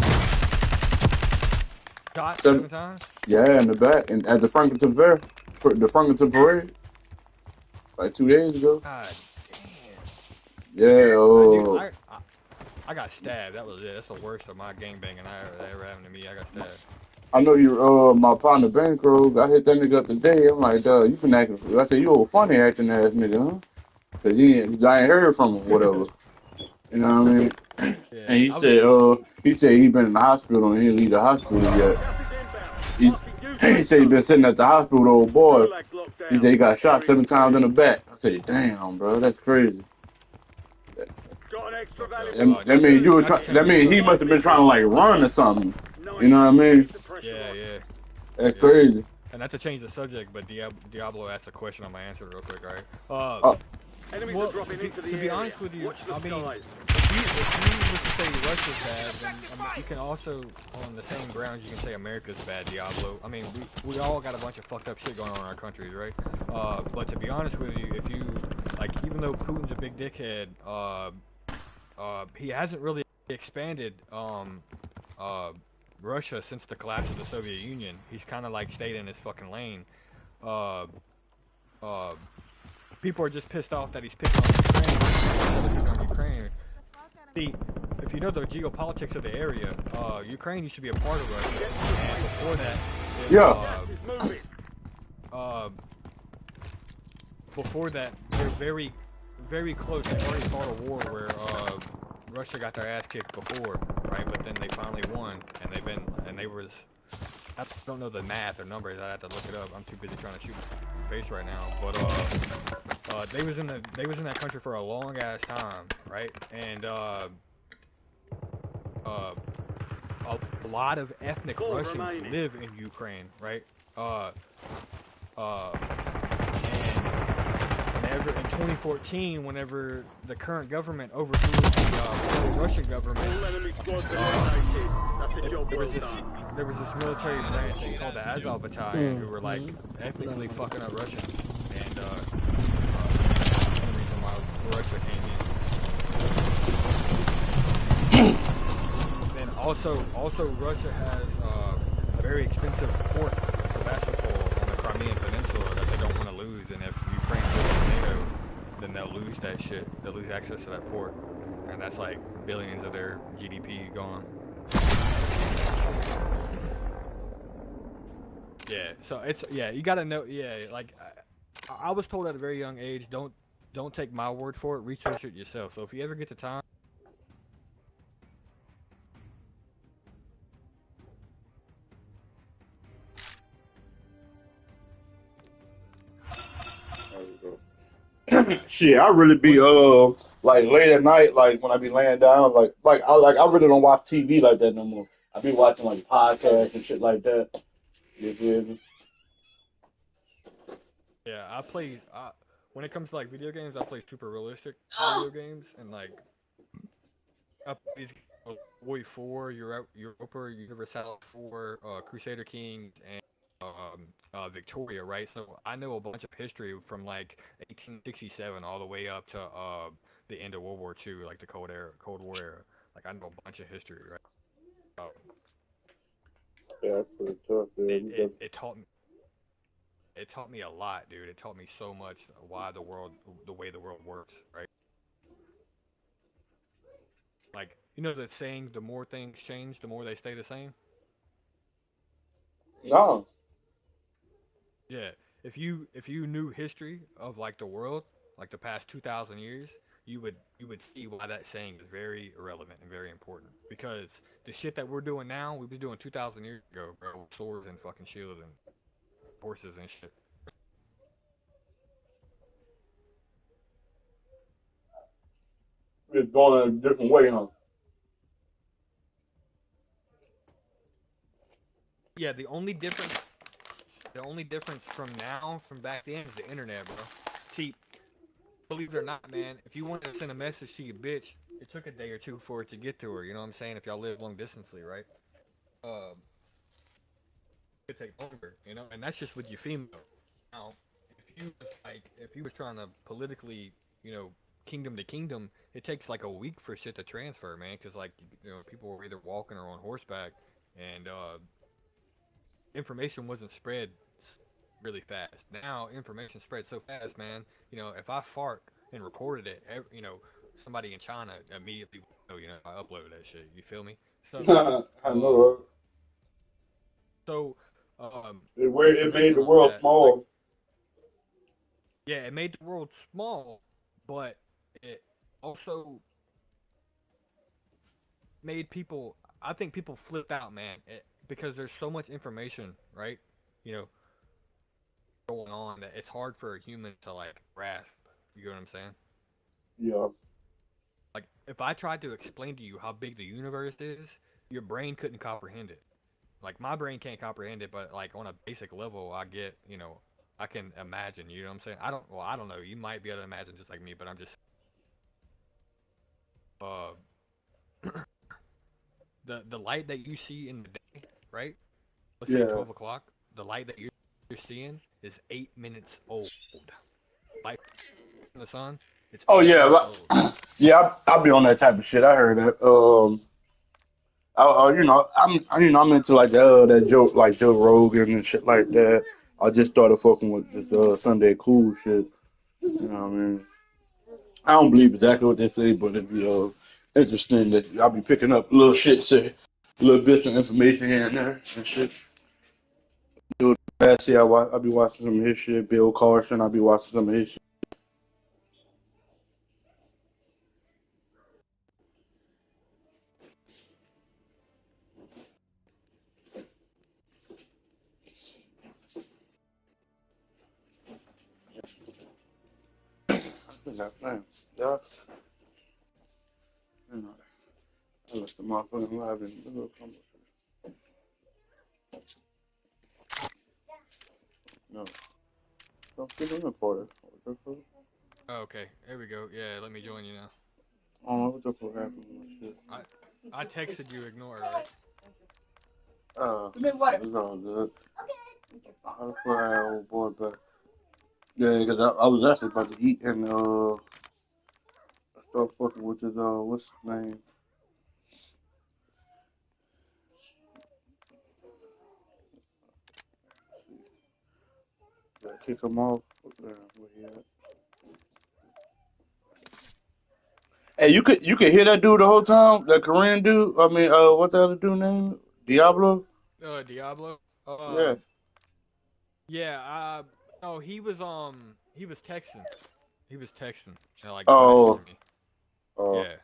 Shot 7 times? Yeah, in the back, and at the Franklinton Fair, the Franklinton Parade, like 2 days ago. God damn. Yeah, I got stabbed. That was it. That's the worst of my gangbanging that ever happened to me. I got stabbed. I know you, my partner Bankroll, I hit that nigga up today. I'm like, you been acting, I said, you a funny acting ass nigga, huh? Cause I ain't heard from him, whatever. You know what I mean? Yeah, and he said he been in the hospital and he didn't leave the hospital yet. He said he been sitting at the hospital, old boy. He said he got shot 7 times in the back. I said, damn, bro, that's crazy. That mean he must have been trying to like run or something. You know what I mean? Yeah. That's crazy. And not to change the subject, but Diablo asked a question on my answer real quick, right? Enemies are dropping into the to be honest with you, I mean, if you were to say Russia's bad, then you can also, on the same grounds, you can say America's bad, Diablo. I mean, we all got a bunch of fucked up shit going on in our countries, right? But to be honest with you, if you like even though Putin's a big dickhead, he hasn't really expanded Russia since the collapse of the Soviet Union. He's kind of like stayed in his fucking lane. Uh, uh, People are just pissed off that he's picking on Ukraine. See, if you know the geopolitics of the area, Ukraine used to be a part of Russia, and before that, before that, they're very, very close. They already fought a war where Russia got their ass kicked before, right? But then they finally won, and they was. I don't know the math or numbers. I have to look it up. I'm too busy trying to shoot my face right now. But they was in that country for a long ass time, right? And a lot of ethnic Russians live in Ukraine, right? And whenever in 2014, whenever the current government overthrew the Russian government, there was this military branch called the Azov Battalion who were like ethnically fucking up Russians, and that's the reason why Russia came in. And also Russia has a very expensive port, Sevastopol, on the Crimean Peninsula that they don't want to lose, and if Ukraine goes to NATO, then they'll lose that shit. They'll lose access to that port, and that's like billions of their GDP gone. Yeah, so it's you gotta know. Yeah, like I was told at a very young age, don't take my word for it. Research it yourself. So if you ever get the time. Shit, I really be like late at night, like when I be laying down, I really don't watch TV like that no more. I be watching like podcasts and shit like that. You feel me? Yeah, I play. When it comes to like video games, I play super realistic video games, and like I play these Warrior 4, Europa, Universal 4, Crusader Kings, and Victoria, right? So I know a bunch of history from like 1867 all the way up to the end of World War II, like the Cold War era. Like I know a bunch of history, right? Yeah, that's pretty tough, dude. It taught me a lot, dude. It taught me so much why the way the world works, right? Like, you know the saying, the more things change, the more they stay the same? No. Yeah. If you knew history of like the world, like the past 2,000 years, you would see why that saying is very relevant and very important. Because the shit that we're doing now, we was doing 2,000 years ago, bro, with swords and fucking shields and horses and shit. It's going a different way, huh? Yeah, the only difference from now from back then is the internet, bro. See, believe it or not, man, if you wanted to send a message to your bitch, it took a day or two for it to get to her. You know what I'm saying? If y'all live long distantly, right? Uh, it could take longer, you know, and that's just with your female. Now, if you was trying to politically, you know, kingdom to kingdom, it takes like a week for shit to transfer, man, because like you know, people were either walking or on horseback, and information wasn't spread really fast. Now information spreads so fast, man. You know, if I fart and recorded it, you know, somebody in China immediately, you know, I uploaded that shit. You feel me? So, I know. so, It made information the like world that, like, small. yeah, it made the world small, but it also made people. I think people flip out, man, because there's so much information, right? You know, going on that it's hard for a human to like grasp. You know what I'm saying? Yeah. Like if I tried to explain to you how big the universe is, your brain couldn't comprehend it. Like my brain can't comprehend it, but like on a basic level, I get, you know, I can imagine. You know what I'm saying? I don't know. You might be able to imagine just like me, but I'm just uh the light that you see in the day, right? Let's say Yeah. 12 o'clock. The light that you're seeing is 8 minutes old. Light in the sun. It's Oh 8 yeah, years old. yeah. I'll be on that type of shit. I heard that. I'm into like that Joe Rogan and shit like that. I just started fucking with this Sunday Cool shit. You know what I mean? I don't believe exactly what they say, but it'd be interesting that I'll be picking up little shit, say little bits of information here and there and shit. Bill Bassi, I'll be watching some of his shit. Bill Carson, I'll be watching some of his shit. I think man, yeah, you know, I left the motherfucking live and no, don't get in the porter. What the fuck? Oh, okay, there we go. Yeah, let me join you now. Oh, what the fuck happened with my shit? I texted you, ignore it, right? Give me water. It's all good. How the fuck I old boy back? Yeah, because I was actually about to eat and I started fucking with his what's his name? Yeah, kick him off. Where he at? Hey, you could hear that dude the whole time. That Korean dude. I mean, what the other dude name? Diablo. Diablo. Yeah. Yeah. Oh, he was texting. He was texting and like Oh. messaging me. Uh. Yeah.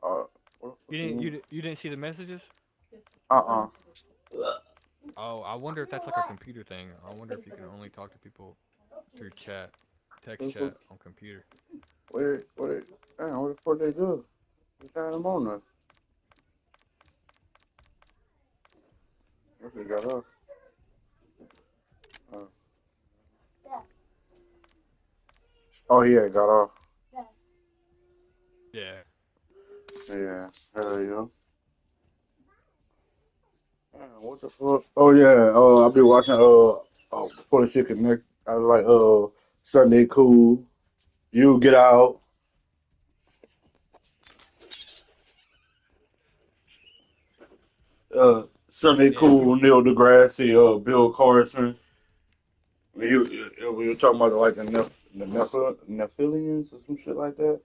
Uh. What the You fuck you didn't mean? you didn't see the messages? Uh. Oh, I wonder if that's like a computer thing. I wonder if you can only talk to people through chat, text chat on computer. What? Damn, what the fuck they do? They trying them on us. What they got off? Uh, oh, yeah, got off. Yeah. Yeah. Hell yeah. What the fuck? Oh yeah. I'll be watching. Before the shit connect. I was like Sunday Cool. You Get Out. Sunday Yeah. Cool. Neil deGrasse. Bill Carson. We were talking about like the Nephilians or some shit like that.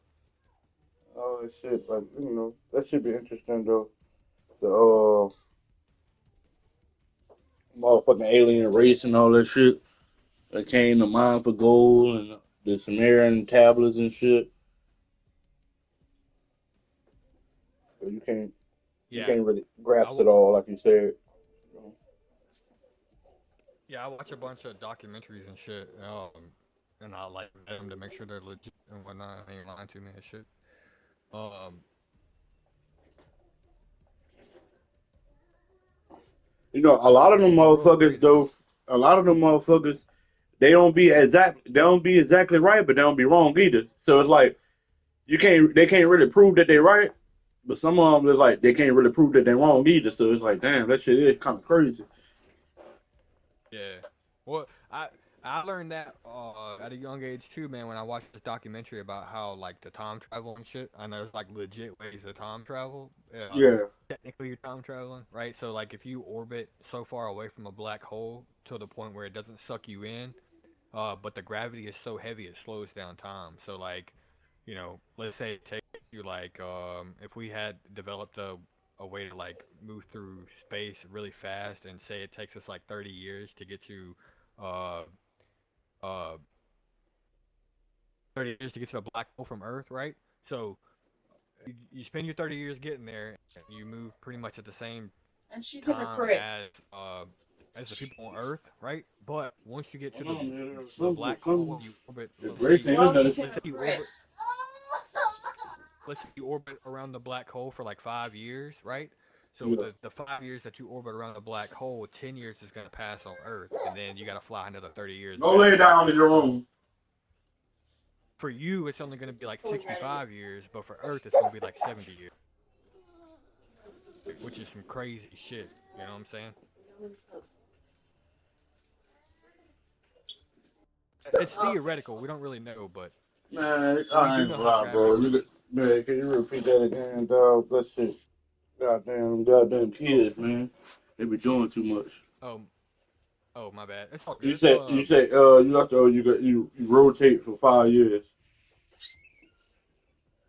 All that shit, like that should be interesting though. The motherfucking alien race and all that shit that came to mine for gold and the Sumerian tablets and shit. So you Yeah. can't really I grasp wa- it all like you said. yeah, I watch a bunch of documentaries and shit. And I like them to make sure they're legit and whatnot. They ain't lying to me and shit. Um, A lot of them the world's motherfuckers crazy. though. A lot of them motherfuckers, they don't be exactly right, but they don't be wrong either. So it's like they can't really prove that they're right, but some of them is like they can't really prove that they're wrong either. So it's like, damn, that shit is kind of crazy. Yeah. Well, I learned that at a young age too, man. When I watched this documentary about how like the time travel and shit. I know there's like legit ways to time travel. Yeah, Technically, you're time traveling, right? So like if you orbit so far away from a black hole to the point where it doesn't suck you in, but the gravity is so heavy it slows down time. So like, let's say it takes you like if we had developed a way to like move through space really fast and say it takes us like 30 years to get to uh uh 30 years to get to a black hole from Earth, right? So you spend your 30 years getting there and you move pretty much at the same And she's in her time crib. as the people on Earth, right? But once you get to hold on, man. the black hole, you orbit. There's Let's say Gracie in Well, there. she's in her you crib. orbit. Let's say you orbit around the black hole for like 5 years, right? So Yeah. the 5 years that you orbit around the black hole, 10 years is gonna pass on Earth, and then you gotta fly another 30 years Go back, lay right? down in your So room. for you, it's only gonna be like Oh, yeah. 65 years, but for Earth, it's gonna be like 70 years, which is some crazy shit. You know what I'm saying? It's theoretical. We don't really know, but Man, But we I do ain't know gonna how to lie, craft it. bro. Man, can you repeat that again, dog? That shit. Goddamn kids, man. They be doing too much. Oh, oh, my bad. It's all You good. said you got to you rotate for 5 years.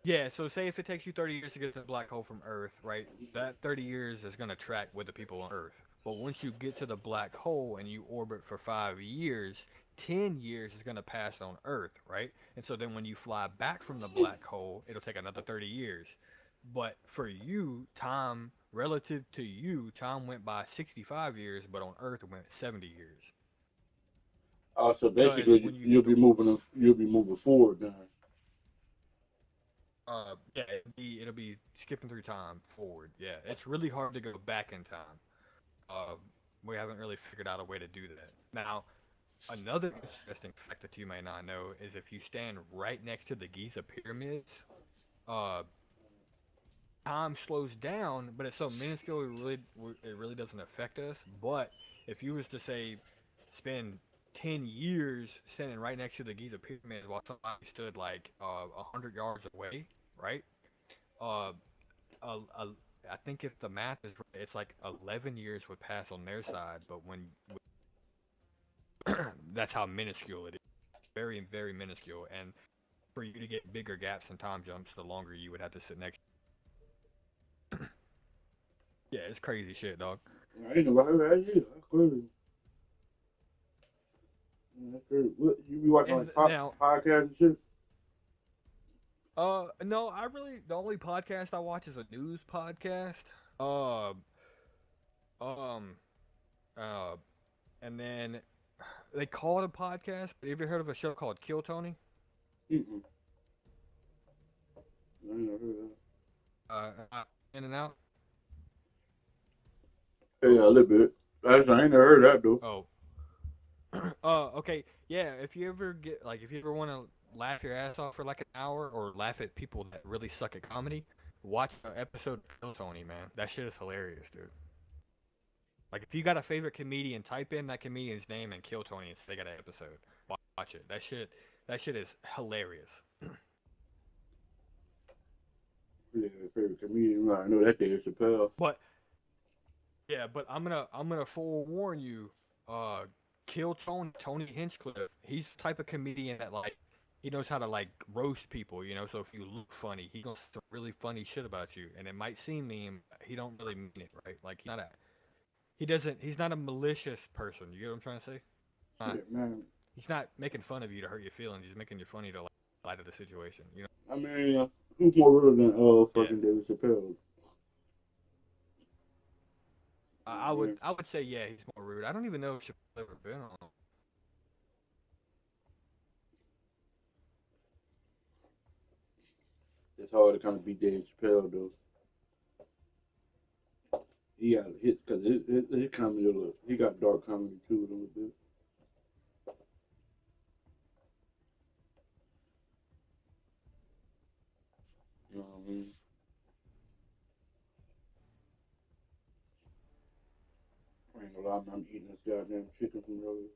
Yeah, so say if it takes you 30 years to get to the black hole from Earth, right? That 30 years is going to track with the people on Earth. But once you get to the black hole and you orbit for 5 years, 10 years is going to pass on Earth, right? And so then when you fly back from the black hole, it'll take another 30 years. But for you, time, relative to you, time went by 65 years, but on Earth it went 70 years. So Because basically, when you, you'll be moving forward then. yeah, it'll be skipping through time forward. Yeah, it's really hard to go back in time. Uh, we haven't really figured out a way to do that. Now, another interesting fact that you may not know is if you stand right next to the Giza pyramids, uh, time slows down, but it's so minuscule it really doesn't affect us. But if you was to say spend 10 years standing right next to the Giza pyramids while somebody stood like 100 yards away, right? Uh, a, I think if the math is right, it's like 11 years would pass on their side, but when that's how minuscule it is, very very minuscule, and for you to get bigger gaps in time jumps, the longer you would have to sit next. Yeah, it's crazy shit, dog. I ain't know about that shit. That's crazy. That's crazy. What, you be watching And like now, podcasts and shit? no, I really the only podcast I watch is a news podcast. Uh, um, uh, and then they call it a podcast. But have you heard of a show called Kill Tony? Mm-mm. I ain't never heard In and out. that. Yeah, a little bit. I ain't never heard that though. Oh, okay. Yeah, if you ever want to laugh your ass off for like an hour or laugh at people that really suck at comedy, watch an episode of Kill Tony, man. That shit is hilarious, dude. Like if you got a favorite comedian, type in that comedian's name and Kill Tony and they got an episode. Watch it. That shit is hilarious. Yeah, favorite comedian. I know that Dave Chappelle. But yeah, but I'm gonna forewarn you. Uh, Kill Tony Hinchcliffe. He's the type of comedian that like he knows how to like roast people. So if you look funny, he gonna say some really funny shit about you, and it might seem mean. He don't really mean it, right? Like he's not a malicious person. You get what I'm trying to say? Not, Shit, man. he's not making fun of you to hurt your feelings. He's making you funny to like light of the situation. I mean, who's more real than Yeah. fucking David Chappelle? I Yeah, would I would say yeah, he's more rude. I don't even know if Chappelle's ever been on. it's hard to kind of beat Dave Chappelle though. He got hit because his comedy, he got dark comedy too a little bit. You know what I mean? I ain't gonna lie, man, I'm eating this goddamn chicken from earlier.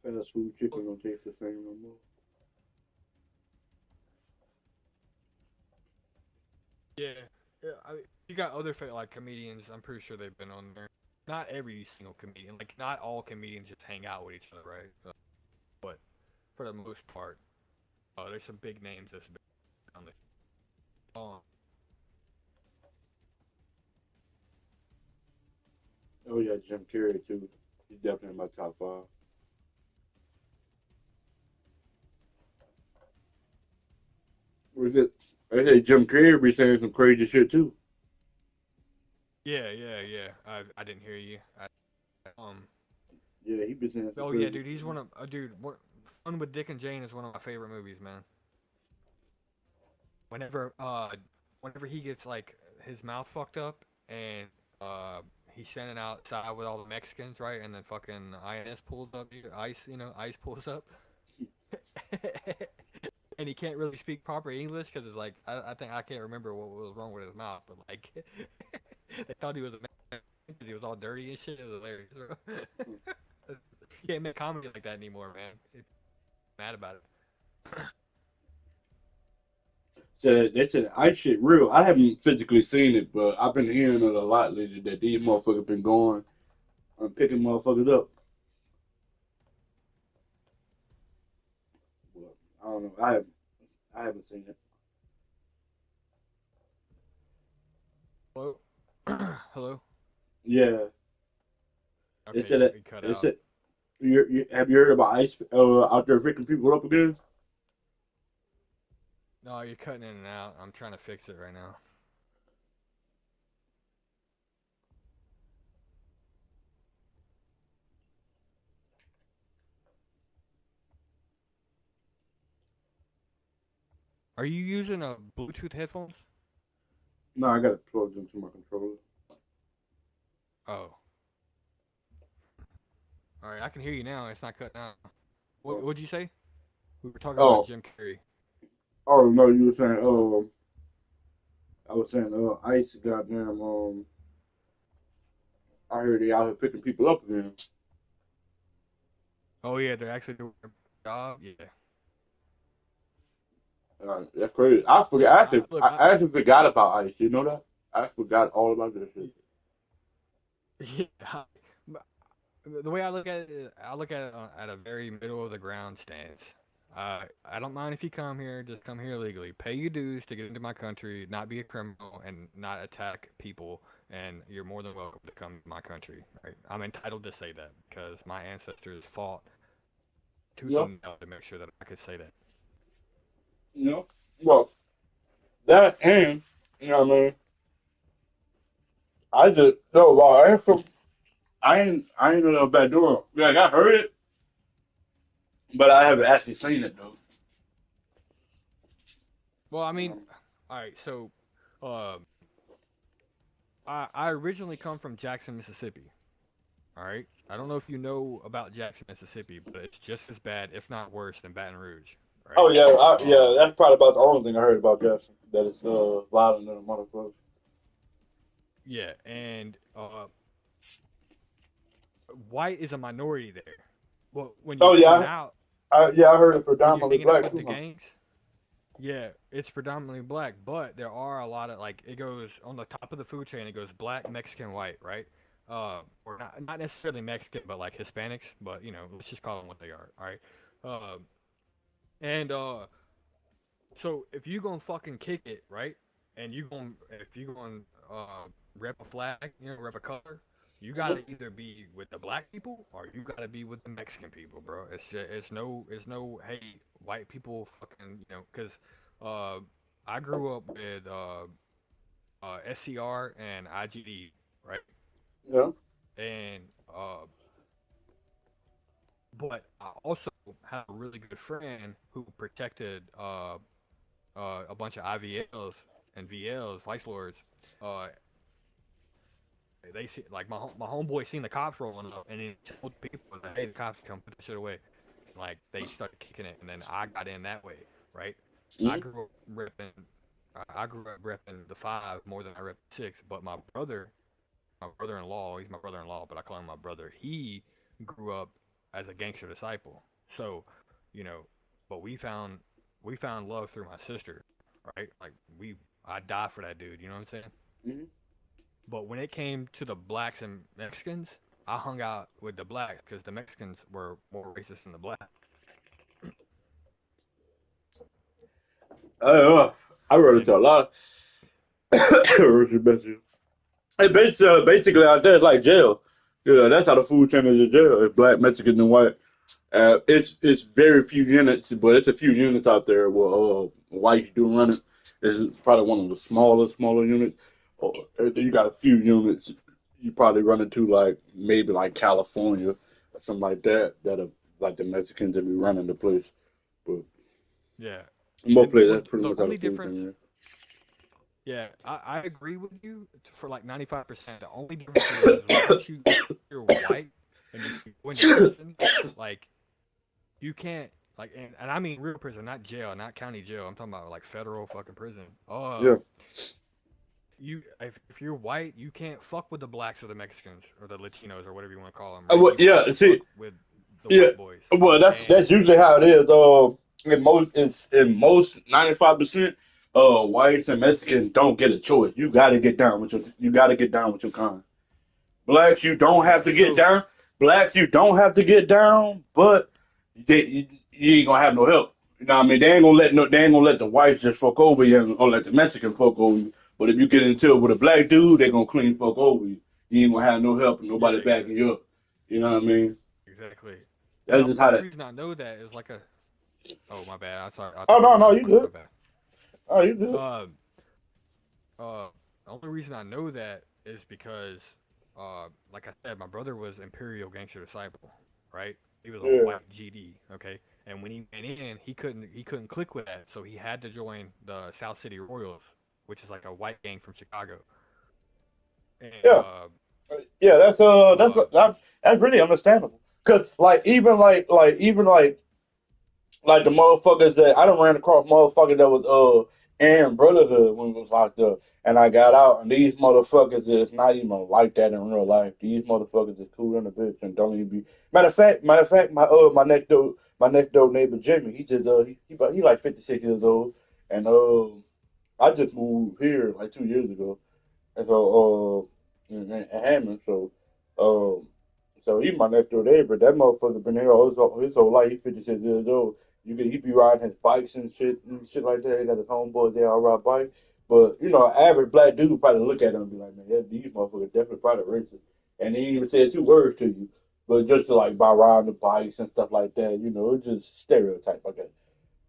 Fast food chicken don't taste the same no more. Yeah, yeah. You got other like comedians. I'm pretty sure they've been on there. Not every single comedian. Like not all comedians just hang out with each other, right? But for the most part, there's some big names that's been on the. Um, Oh yeah, Jim Carrey too. He's definitely in my top five. Was it? I say Jim Carrey be saying some crazy shit too. yeah, yeah, yeah. I didn't hear you. Um. Yeah, he be saying some Oh yeah, crazy dude. He's shit. one of dude. Fun with Dick and Jane is one of my favorite movies, man. Whenever whenever he gets like his mouth fucked up and he's standing outside with all the Mexicans, right? And then fucking INS pulls up, dude. ICE pulls up, and he can't really speak proper English because it's like I think I can't remember what was wrong with his mouth, but like they thought he was a man. It was all dirty and shit. It was hilarious, bro. You can't make comedy like that anymore, man. It's mad about it. So they said the ice shit real. I haven't physically seen it, but I've been hearing it a lot lately that these motherfuckers been going and picking motherfuckers up. Well, I don't know. I haven't seen it. Hello? Hello? Yeah, they Okay, said that. we cut They out. said have you heard about ice out there picking people up again? No, you're cutting in and out. I'm trying to fix it right now. Are you using a Bluetooth headphones? No, I got it plugged into my controller. Oh. Alright, I can hear you now. It's not cutting out. Oh, What'd you say? We were talking about oh, Jim Carrey. oh no, you were saying I was saying ice goddamn I heard they out here picking people up again. Oh, yeah, they're actually doing their job. Yeah. That's crazy. I forgot. Yeah, look, I actually forgot about ice. You know that? I forgot all about this shit. yeah, the way I look at it, I look at it at a very middle of the ground stance. I don't mind if you come here, just come here legally. Pay your dues to get into my country, not be a criminal, and not attack people. And you're more than welcome to come to my country. Right? I'm entitled to say that because my ancestors fought tooth You know, and nail to make sure that I could say that. you know. Well, that and you know what I mean. I just no. Well, I ain't from. I ain't know about doing. Like I heard it, but I haven't actually seen it though. Well, I mean, Um, all right. So, uh, I originally come from Jackson, Mississippi. All right. I don't know if you know about Jackson, Mississippi, but it's just as bad, if not worse, than Baton Rouge. oh Right. yeah, yeah. Um. That's probably about the only thing I heard about Jackson. That it's violent than a motherfucker. Yeah, and white is a minority there. Well, when you're Oh hanging yeah, out, yeah. I heard it when you're predominantly hanging out black with too, the huh? gangs, yeah, it's predominantly black, but there are a lot of like it goes on the top of the food chain. It goes black, Mexican, white, right? Or not necessarily Mexican, but like Hispanics. But you know, let's just call them what they are. All right. And so if you gonna fucking kick it, right? And you gonna if you gonna rep a flag, you know, rep a color, you gotta either be with the black people or you gotta be with the Mexican people, bro. It's no hey white people fucking because uh I grew up with SCR and IGD, right? Yeah. And but I also had a really good friend who protected a bunch of IVLs and VLs, vice lords. Uh, they see like my homeboy seen the cops rolling up, and he told people that hey, the cops come put the shit away. Like they started kicking it, and then I got in that way, right? I Mm-hmm. grew up repping. I grew up repping the five more than I rep the six. But my brother-in-law, he's my brother-in-law, but I call him my brother. He grew up as a gangster disciple, so you know, but we found love through my sister, right? Like I die for that dude. You know what I'm saying? Mm-hmm. But when it came to the blacks and Mexicans, I hung out with the blacks because the Mexicans were more racist than the blacks. Uh, I run And into a lot of racist messages. Hey, basically out there, it's like jail. You know, that's how the food chain is in jail. It's black, Mexican, and white. It's very few units, but it's a few units out there where whites do run it. It's probably one of the smaller units. You got a few units you probably run into like maybe like California or something like that that are like the Mexicans that be running the place. But yeah, in most places, what that's pretty the much how the only food difference? chain is. Yeah, I agree with you for like 95%. The only difference is once you're white and you can go into prison, like you can't and I mean real prison, not jail, not county jail. I'm talking about like federal fucking prison. Yeah. if you're white, you can't fuck with the blacks or the Mexicans or the Latinos or whatever you want to call them, right? Well, You have yeah, to fuck see, with the yeah. white boys. Well, And that's usually how it is. In most 95%, whites and Mexicans don't get a choice. You got to get down with your kind. Blacks, you don't have to get so down. Blacks, you don't have to get down, but you ain't gonna have no help. You know what I mean? They ain't gonna let the whites just fuck over you and gonna let the Mexican fuck over you. But if you get into it with a black dude, they gonna clean fuck over you. You ain't gonna have no help and yeah, nobody backing you up. You know what I mean? exactly. And That's the just how only that. reason I know that is like a oh my bad. I thought Oh you were no, no, done. you good. My bad. Oh, you good. Uh, the only reason I know that is because, like I said, my brother was Imperial Gangster Disciple, right? He was a Yeah, white GD, okay. And when he went in, he couldn't click with that, so he had to join the South City Royals, which is like a white gang from Chicago. And yeah, yeah. uh, That's really understandable. Cause like the motherfuckers that I done ran across motherfuckers that was Aaron Brotherhood when we was locked up, and I got out, and these motherfuckers is not even like that in real life. These motherfuckers is cool in the bitch and don't even be. Matter of fact, my next door neighbor Jimmy, he just he like 56 years old, and I just moved here like 2 years ago, and so in Hammond, um so he my next door neighbor. That motherfucker been here his whole life. He 56 years old. He be riding his bikes and shit like that. He got his homeboys there all ride bikes. But an average black dude would probably look at him and be like, man, these motherfuckers definitely probably racist. And he ain't even said two words to you. But just to like by riding the bikes and stuff like that, it's just stereotype, I guess.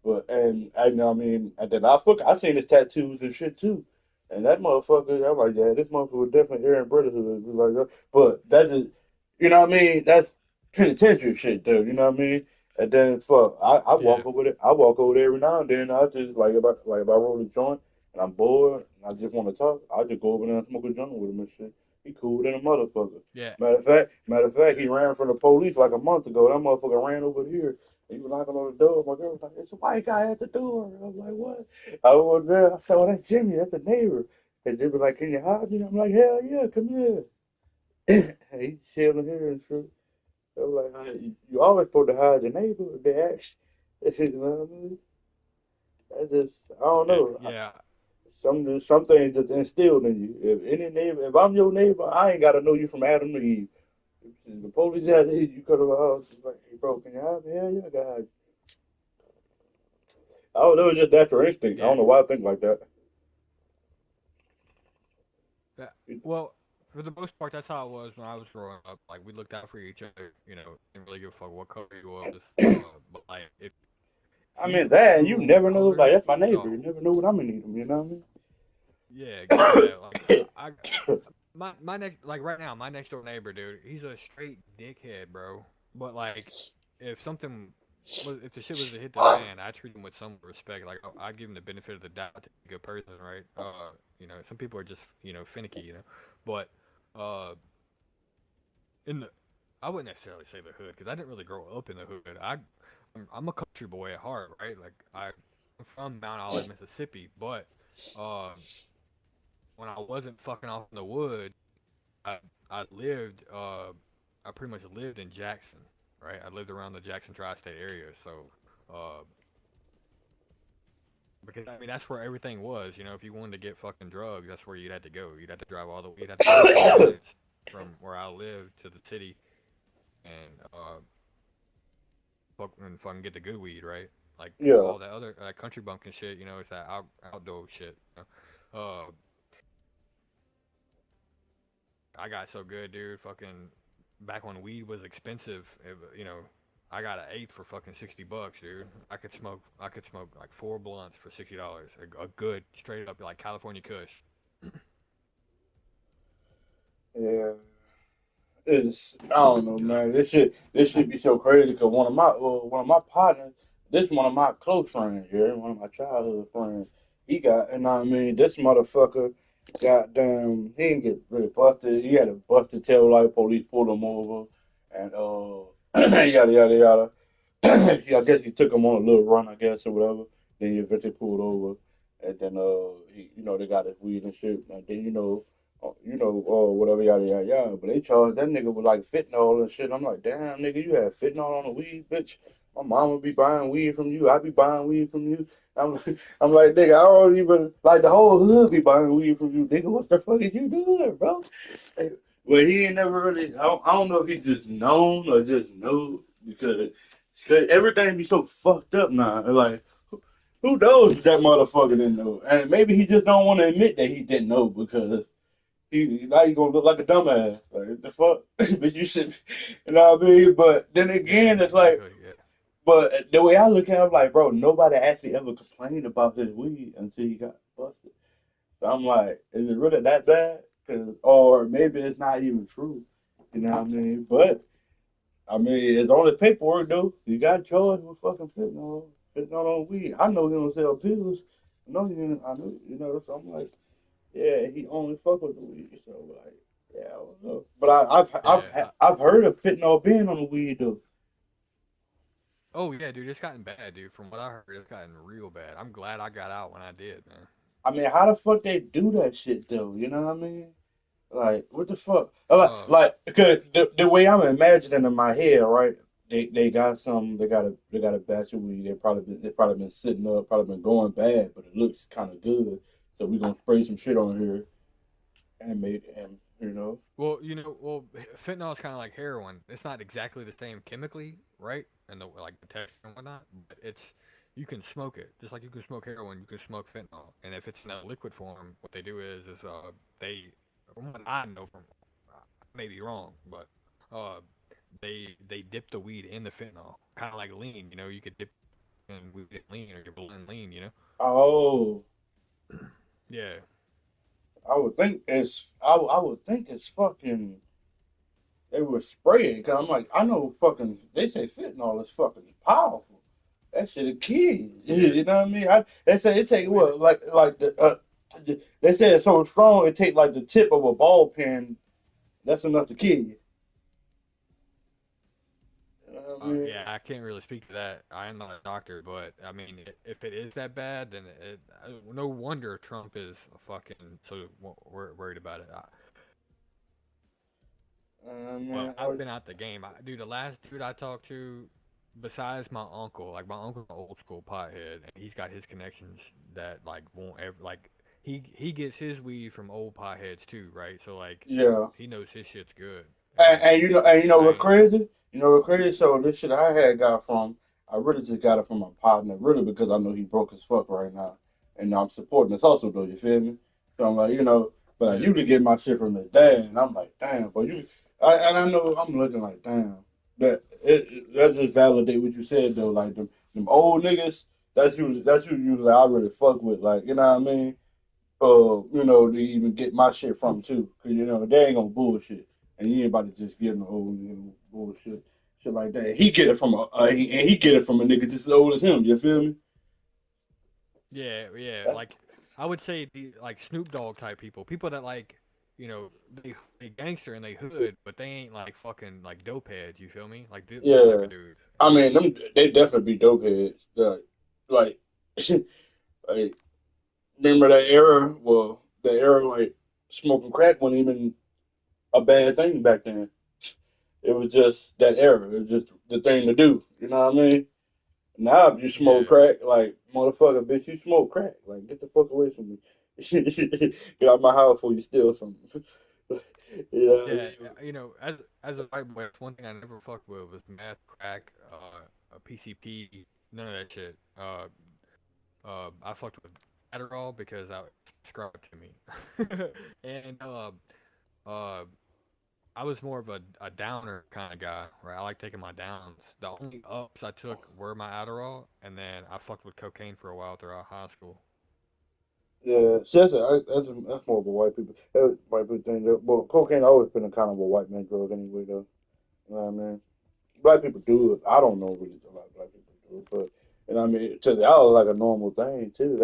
But and I know I mean and then I seen his tattoos and shit too. And that motherfucker, I'm like, yeah, this motherfucker was definitely Aaron Brotherhood. Like, but that's just what I mean? That's penitentiary shit though, you know what I mean? And then fuck, I yeah, walk over there every now and then. I just if I roll a joint and I'm bored and I just want to talk, I just go over there and smoke a joint with him and shit. He cool than a motherfucker. yeah, Matter of fact, yeah, he ran from the police like a month ago. That motherfucker ran over here. He was knocking on the door. My girl was like, "It's a white guy at the door." I was like, "What?" I was there. I said, "Oh, that's Jimmy. That's the neighbor." And Jimmy like, "Can you hide me?" I'm like, "Hell yeah, come here." He's chilling here and shit. I'm like, "You always supposed to hide your neighbor." They ask. You know what I mean? I don't yeah, know. yeah, Some things just instilled in you. If I'm your neighbor, I ain't gotta know you from Adam to Eve. If the police out there, you come to my house. It's like, hey, bro, can you hide me? Hell yeah, I got hide. I don't know, it's just natural instinct. I yeah. don't know why I think like that. Yeah. Well, for the most part, that's how it was when I was growing up. Like we looked out for each other, didn't really give a fuck what color you was. But like if I he mean was that, and you full never know. It's like colors, that's my neighbor. You oh never know when I'm gonna need him. You know yeah, what yeah. Like I mean? my next like right now, my next door neighbor, dude, he's a straight dickhead, bro. But like if something if the shit was to hit the fan, I treat him with some respect. Like I give him the benefit of the doubt to be a good person, right? Some people are just finicky, but uh in the I wouldn't necessarily say the hood because I didn't really grow up in the hood. I'm a country boy at heart, right? Like I'm from Mount Olive, Mississippi, but uh, when I wasn't fucking off in the wood, I I lived I pretty much lived in Jackson, right? I lived around the Jackson tri-state area, so uh, because I mean that's where everything was. If you wanted to get fucking drugs, that's where you'd have to go. You'd have to drive 30 minutes from where I lived to the city, and fucking get the good weed, right? Like Yeah, all that other country bumpkin shit, it's that outdoor shit. I got so good, dude. Fucking back when weed was expensive, I got an eighth for fucking $60, dude. I could smoke like 4 blunts for $60. A good straight up like California Kush. yeah. I don't know, Yeah. man. This should be so crazy because one of my partners, this one of my close friends here, one of my childhood friends, he got, and I mean, this motherfucker, goddamn, he didn't get really busted. He had a busted tail light. Police pulled him over, and yada yada yada. I guess he took him on a little run, I guess, or whatever. Then he eventually pulled over, and then they got his weed and shit, and then whatever yada yada yada. But they charged that nigga with like fentanyl and shit. I'm like, damn nigga, you have fentanyl on the weed, bitch. My mama be buying weed from you. I be buying weed from you. I'm, I'm like, nigga, I don't even like the whole hood be buying weed from you, nigga. What the fuck is you doing, bro? Well, he ain't never really. I don't know if he just known or just know because everything be so fucked up now. Like, who knows if that motherfucker didn't know? And maybe he just don't want to admit that he didn't know because he now you gonna look like a dumbass. Like the fuck, but you should, you know what I mean? But then Yeah, again, it's like, exactly. Yeah. but the way I look at it, I'm like, bro, nobody actually ever complained about his weed until he got busted. So I'm like, is it really that bad? Or maybe it's not even true. You know what I mean? But I mean, it's only paperwork though. You got charged with fucking fentanyl on weed. I know he don't sell pills. I know he didn't. I know, So I'm like, yeah, he only fuck with the weed. So like, yeah, I don't know. But Yeah. I've heard of fentanyl being on the weed though. Oh yeah, dude, it's gotten bad, dude. From what I heard, it's gotten real bad. I'm glad I got out when I did, man. I mean, how the fuck they do that shit though? You know what I mean? Like, what the fuck? Uh, Because the way I'm imagining in my head, right? They got a batch of weed. They probably been sitting up, probably been going bad, but it looks kind of good. So we gonna spray some shit on here and make and you know. fentanyl is kind of like heroin. It's not exactly the same chemically, right? And the like the texture and whatnot, but you can smoke it just like you can smoke heroin. You can smoke fentanyl, and if it's in a liquid form, what they do is they, from what I know from, I may be wrong, but uh, they dip the weed in the fentanyl, kind of like lean. You know, you could dip in weed in lean or you blend lean. You know. Oh, Yeah. I would think it's fucking. They would spray it, cause I'm like, I know fucking. They say fentanyl is fucking powerful. That shit a kid. You know what I mean? They say it take Wait, what like they say it's so strong it take like the tip of a ball pen. That's enough to kill you. You know what I mean? yeah, I can't really speak to that. I am not a doctor, but I mean, if it is that bad, then no wonder Trump is fucking so worried about it. Well, Man, I've been out the game. Dude, the last dude I talked to, besides my uncle, like my uncle's an old school pothead, and he's got his connections that like won't ever like he gets his weed from old potheads too, right? So like yeah. he knows his shit's good, And, and and you know, and you know I what ain't. crazy? You know what crazy? So this shit I had got from, I really just got it from my partner, really because I know he broke as fuck right now, and I'm supporting his hustle though. You feel me? So I'm like, but I Yeah. usually get my shit from his dad, and I'm like, damn, but and I know I'm looking like, damn, that just validate what you said though. Like them old niggas, that's usually I really fuck with, like what I mean? To even get my shit from too. Cause they ain't gonna bullshit. And you ain't about to just give no old nigga no bullshit. Shit like that. He get it from he get it from a nigga just as old as him, you feel me? Yeah, yeah. Uh, Like I would say the like Snoop Dogg type people that like, they gangster and they hood, but they ain't like fucking like dope heads. You feel me? Like them type yeah. of dudes. I mean they definitely be dope heads. Like like remember that era? Well, the era like smoking crack wasn't even a bad thing back then. It was just that era. It was just the thing to do. You know what I mean? Now, if you smoke Yeah, crack, like, motherfucker, bitch, you smoke crack. Like, get the fuck away from me. Get out my house before you steal something. you know what I yeah. mean? As a white boy, that's one thing I never fucked with was meth, crack, a PCP, none of that shit. I fucked with Adderall because I prescribed it to me, and uh, I was more of a downer kind of guy, right? I like taking my downs. The only ups I took were my Adderall, and then I fucked with cocaine for a while throughout high school. Yeah, see, that's more of a white people thing. Well, cocaine always been a kind of a white man drug anyway, though. You know what I mean? Black people do it. I don't know really a lot of black people do it, but to the out like a normal thing too.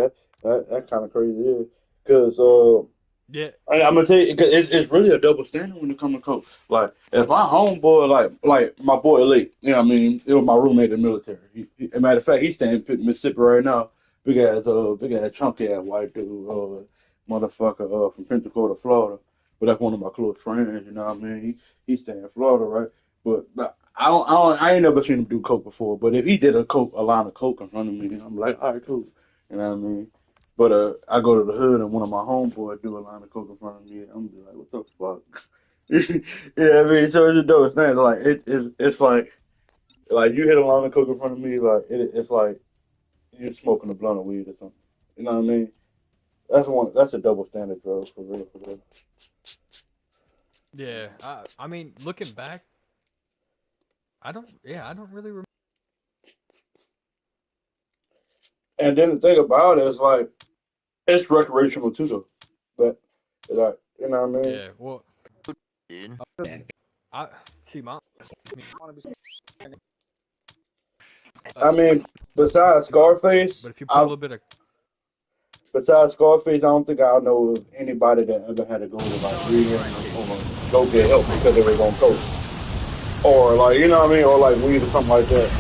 That kind of crazy is because Yeah, I'm gonna tell you, 'cause it's really a double standard when it comes to coke. Like, if my homeboy, like my boy Lee, it was my roommate in the military. As a matter of fact, he's staying in Mississippi right now. big ass chunky ass white dude, motherfucker, from Pensacola, Florida. But that's one of my close friends. You know what I mean? He stay in Florida, right? But I ain't never seen him do coke before. But if he did a line of coke in front of me, I'm like, all right, cool. You know what I mean? But I go to the hood and one of my homeboys do a line of coke in front of me, and I'm be like, what the fuck? You know what I mean? So it's a dope thing. Like it's like you hit a line of coke in front of me, like it's like you're smoking a blunt of weed or something. You know what I mean? That's a double standard, bro. For real, for real. Yeah, I mean, looking back, I don't really remember. And then the thing about it is like it's recreational too, though. But like you know what I mean? Yeah, well, Dude. I see my, I mean, besides but Scarface, if you put a little bit of, I don't think I know of anybody that ever had to go to like rehab or go get help because they was on coke. Or like you know what I mean, or like weed or something like that.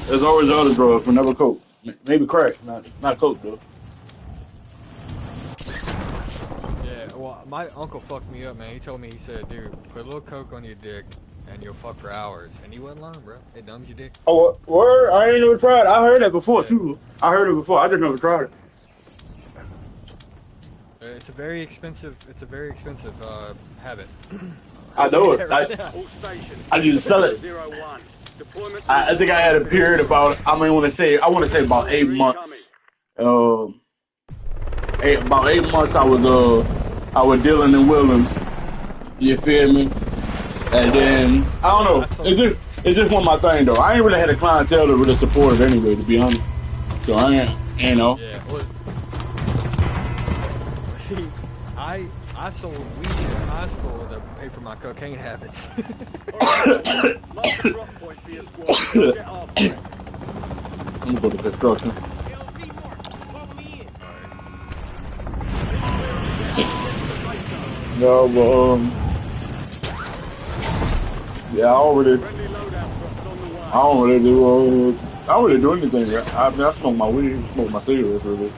There's always other drugs, but never coke. Maybe crack, not coke though. yeah, well, my uncle fucked me up, man. He told me, he said, dude, put a little coke on your dick, and you'll fuck for hours. And he wasn't lying, bro. It numbs your dick. Oh, word? I ain't never tried it. I heard that before Yeah, too. I heard it before. I just never tried it. it's a very expensive. It's a very expensive habit. I I'll tell know you it. that right now. All stations. I just sell it. 01. Deployment. I think I had a period about. I want to say about 8 months. Um, about 8 months. I was dealing and willing. You feel me? And then I don't know. It's just one of my thing though. I ain't really had a clientele that really supported anyway, to be honest. So I ain't, you know. Yeah, well, see, I sold weed in high school to pay for my cocaine habits. Mark the drop point for your squad. Get after it. I'm gonna go to construction. No, but yeah, Friendly loadout drops on the way. I don't really do anything. I smoke my weed, smoke my cigarettes really,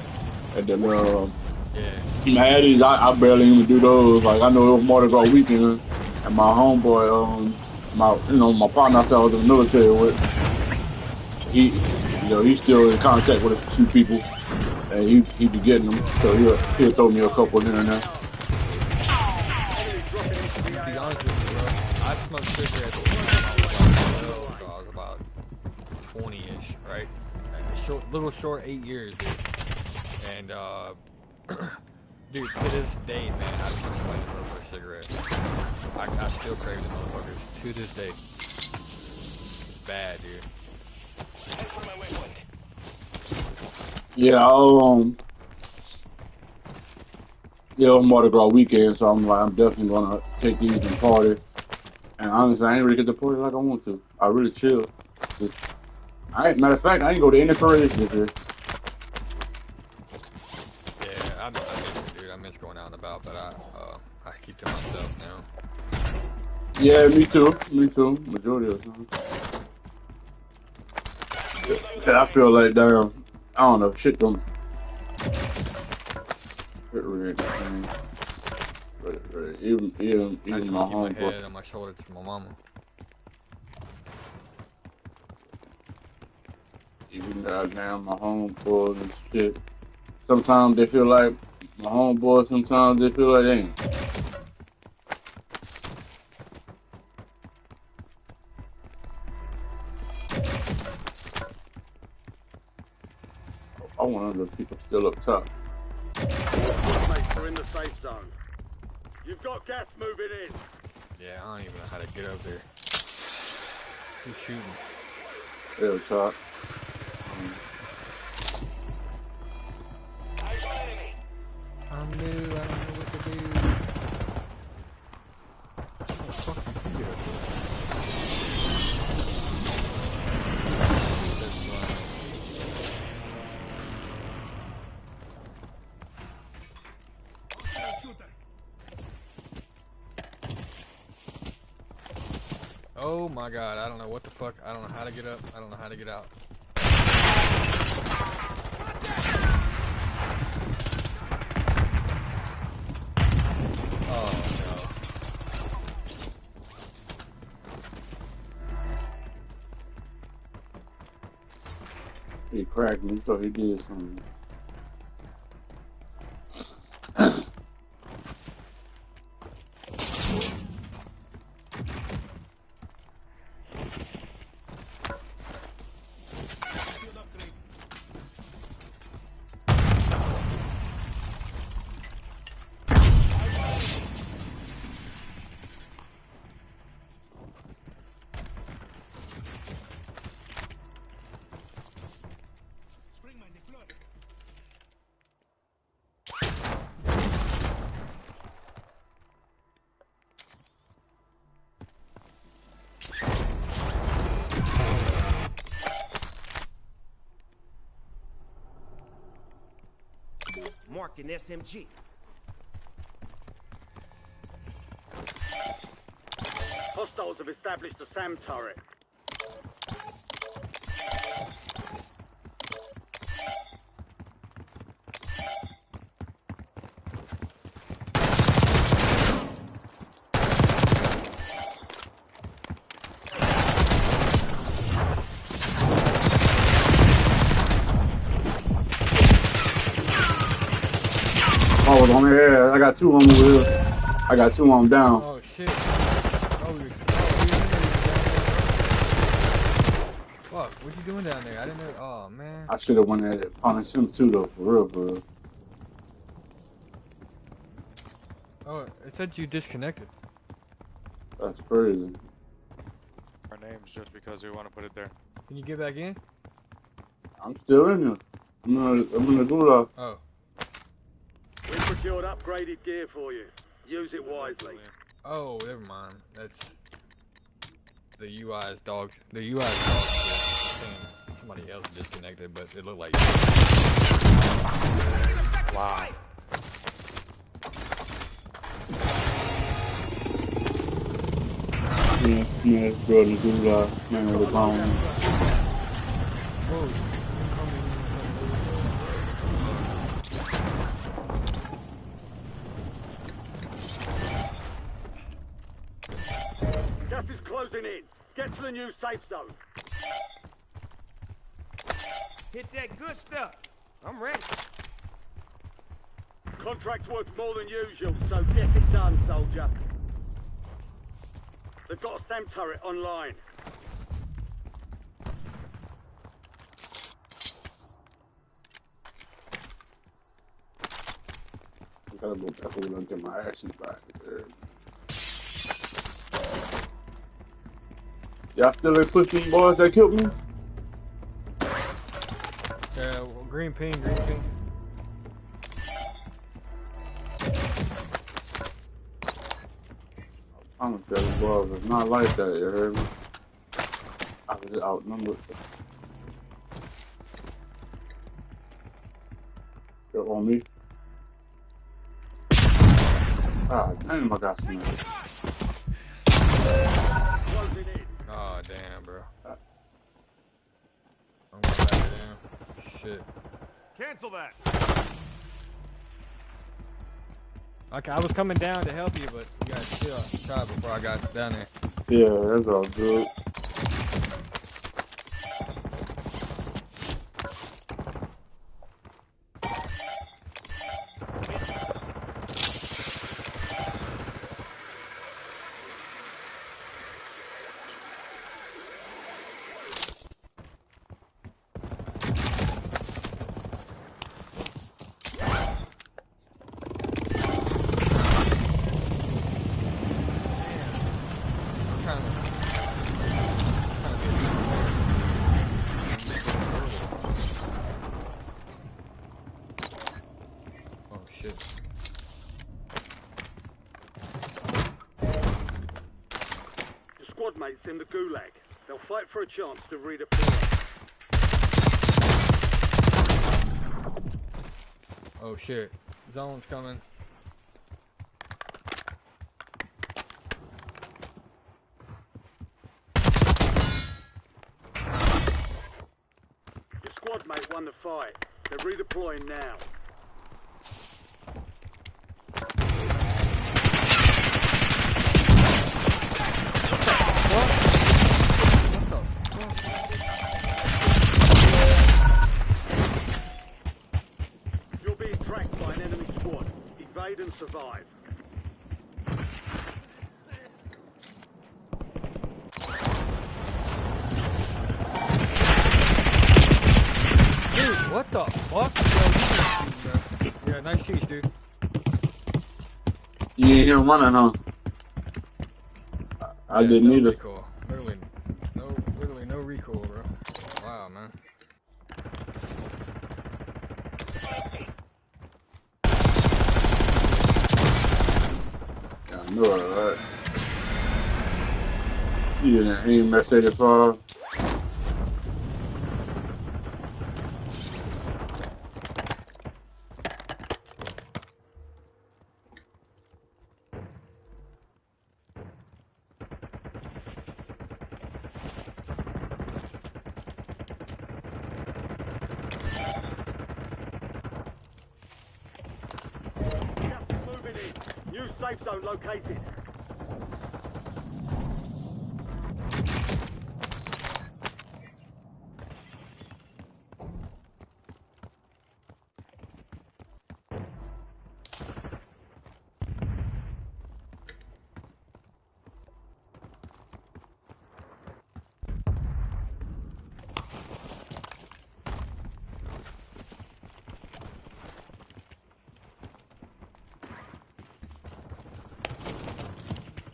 and then Yeah. Maddies, I barely even do those. Like I know it was Mardi Gras weekend, and my homeboy, my partner I was in the military with, he's still in contact with a few people, and he be getting them, so he'll throw me a couple here and there. To be honest with you, bro, I smoked cigarettes when I was about 20-ish, right? Little short 8 years, dude. And dude, to this day, man, I still playing for a cigarette. I still crave the motherfuckers to this day. It's bad, dude. Yeah, it was Mardi Gras weekend, so I'm definitely gonna take these and party. And honestly, I ain't really get to party like I want to. I really chill. Matter of fact, I ain't go to any parades this year. Yeah, I miss it, dude. I miss going out and about, but I keep to myself now. Yeah, me too. Majority of the time. Cause I feel like damn, I don't know, shit don't. Even I had to my keep my homeboy. head on my shoulder to my mama. Even goddamn my homeboys and shit. Sometimes they feel like my homeboys. Sometimes they feel like they ain't. I wonder if people still up top. Mates are in the safe zone. You've got gas moving in. Yeah, I don't even know how to get up there. Who's shooting? They're up top. I'm new, I don't know what to do. How the fuck did you get up Oh my god, I don't know what the fuck. I don't know how to get up. I don't know how to get out. cracked me. Thought he did something. Marked an SMG. Hostiles have established a SAM turret. Oh, on there. I got two on the wheel. I got two on down. Oh shit. Fuck, what you doing down there? I didn't know. Oh man. I should have went at it. Punished him too, though. For real, bro. Oh, it said you disconnected. That's crazy. Our names just because we want to put it there. Can you get back in? I'm still in here. I'm gonna do that. Oh. We procured upgraded gear for you. Use it wisely. Oh, never mind. That's the UI's dog. The UI's dog shit. Somebody else disconnected, but it looked like. Wow. Yeah, bro, to do that. Man, with the bone. Whoa. Gas is closing in. Get to the new safe zone. Hit that good stuff. I'm ready. Contract's worth more than usual, so get it done, soldier. They've got a SAM turret online. I gotta go back over and get my actions back there. Y'all still ain't push these boys that killed me? Yeah, well, green ping, green ping. I'm gonna tell you, boys, it's not like that, you heard me? I was just outnumbered. You're on me. Ah, damn, I got some. Closing in. Oh damn, bro. I'm going back down. Shit. Cancel that. Okay, I was coming down to help you, but you guys still tried before I got down there. Yeah, that's all good. Squad mates in the gulag. They'll fight for a chance to redeploy. Oh shit. Zone's coming. Your squad mate won the fight. They're redeploying now. tracked by an enemy squad. Evade and survive. Dude, what the fuck? Yo, yeah, nice cheese, dude. You ain't hear him running, huh? I Yeah, didn't no either. recoil. Literally no recoil, bro. Wow, man. Yeah, I know it, right? You didn't aim S85. Just moving in. New safe zone located.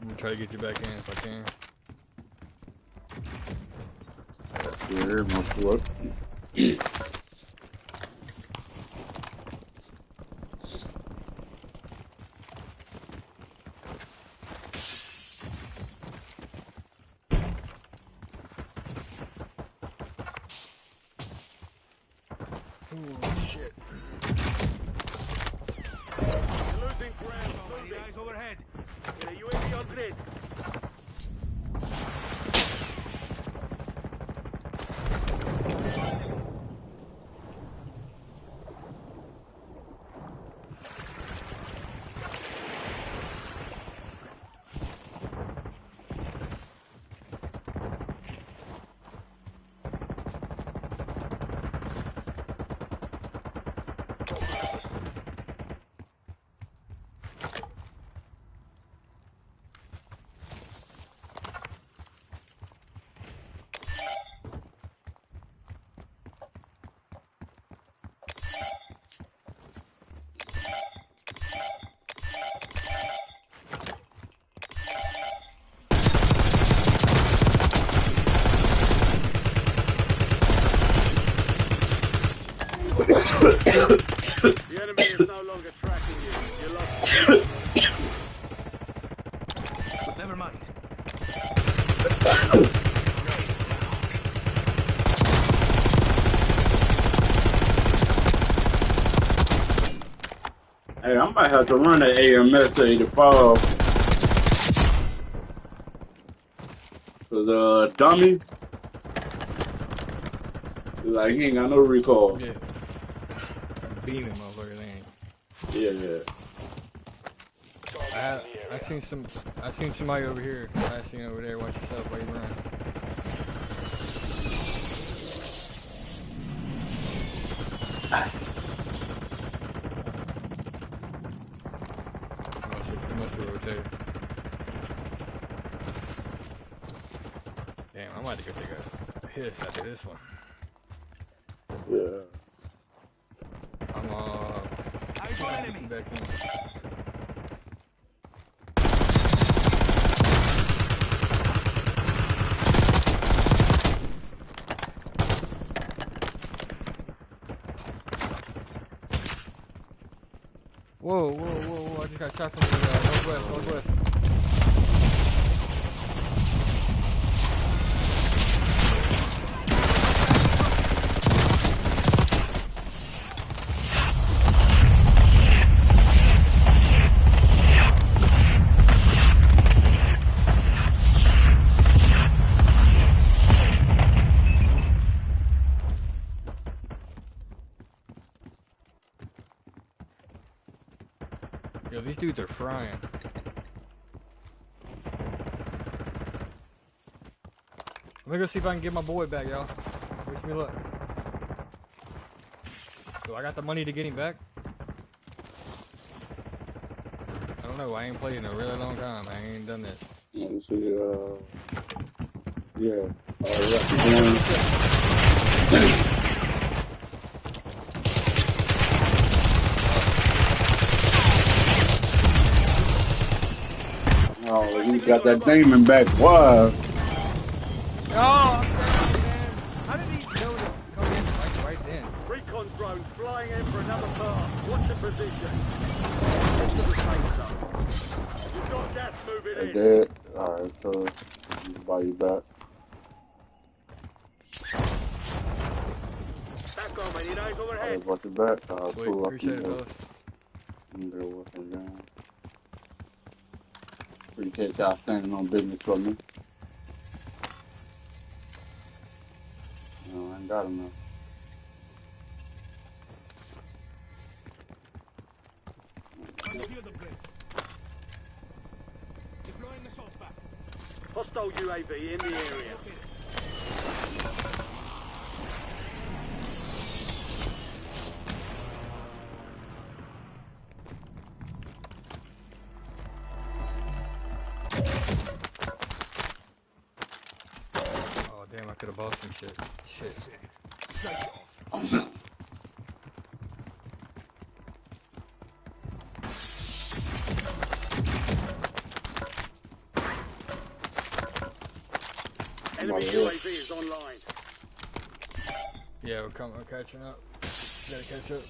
I'm gonna try to get you back in if I can. Yeah, must work. Oh shit. Losing ground. Moving. Eyes overhead. UAV on grid. The enemy is no longer tracking you. You lost. Never mind. Hey, I might have to run an AMS 85. So the dummy, like he ain't got no recall. Yeah. Beaming motherfuckers ain't. Yeah. I seen somebody over here. I seen over there. Watch yourself while you run. He must have rotated. Damn, I might have to go take a piss after this one. Yeah. I'm Eyes on enemy. back in. Whoa. I just got shot from the northwest. Yo, these dudes are frying. Let me go see if I can get my boy back, y'all. Wish me luck. Do I got the money to get him back? know. I ain't played in a really long time. I ain't done this. Let me see. Yeah. Oh, he got that demon back. Wow. Oh, I'm down, man. How did he know to come in right then? Recon drone flying in for another pass. Watch the position. Get to the safe zone. You've got gas moving They in. dead. Alright, so I'll buy you back. Back on, man. You know he's I overhead. bought you back. Sweet, Pull up appreciate it, fellas. Appreciate y'all standing on business for me. No, I ain't got enough. Secure the bridge. Deploying assault pack. Hostile UAV in the area. Oh, damn, I could have bought some shit. Shit. Enemy UAV is online. Yeah, we're catching up. Gotta catch up.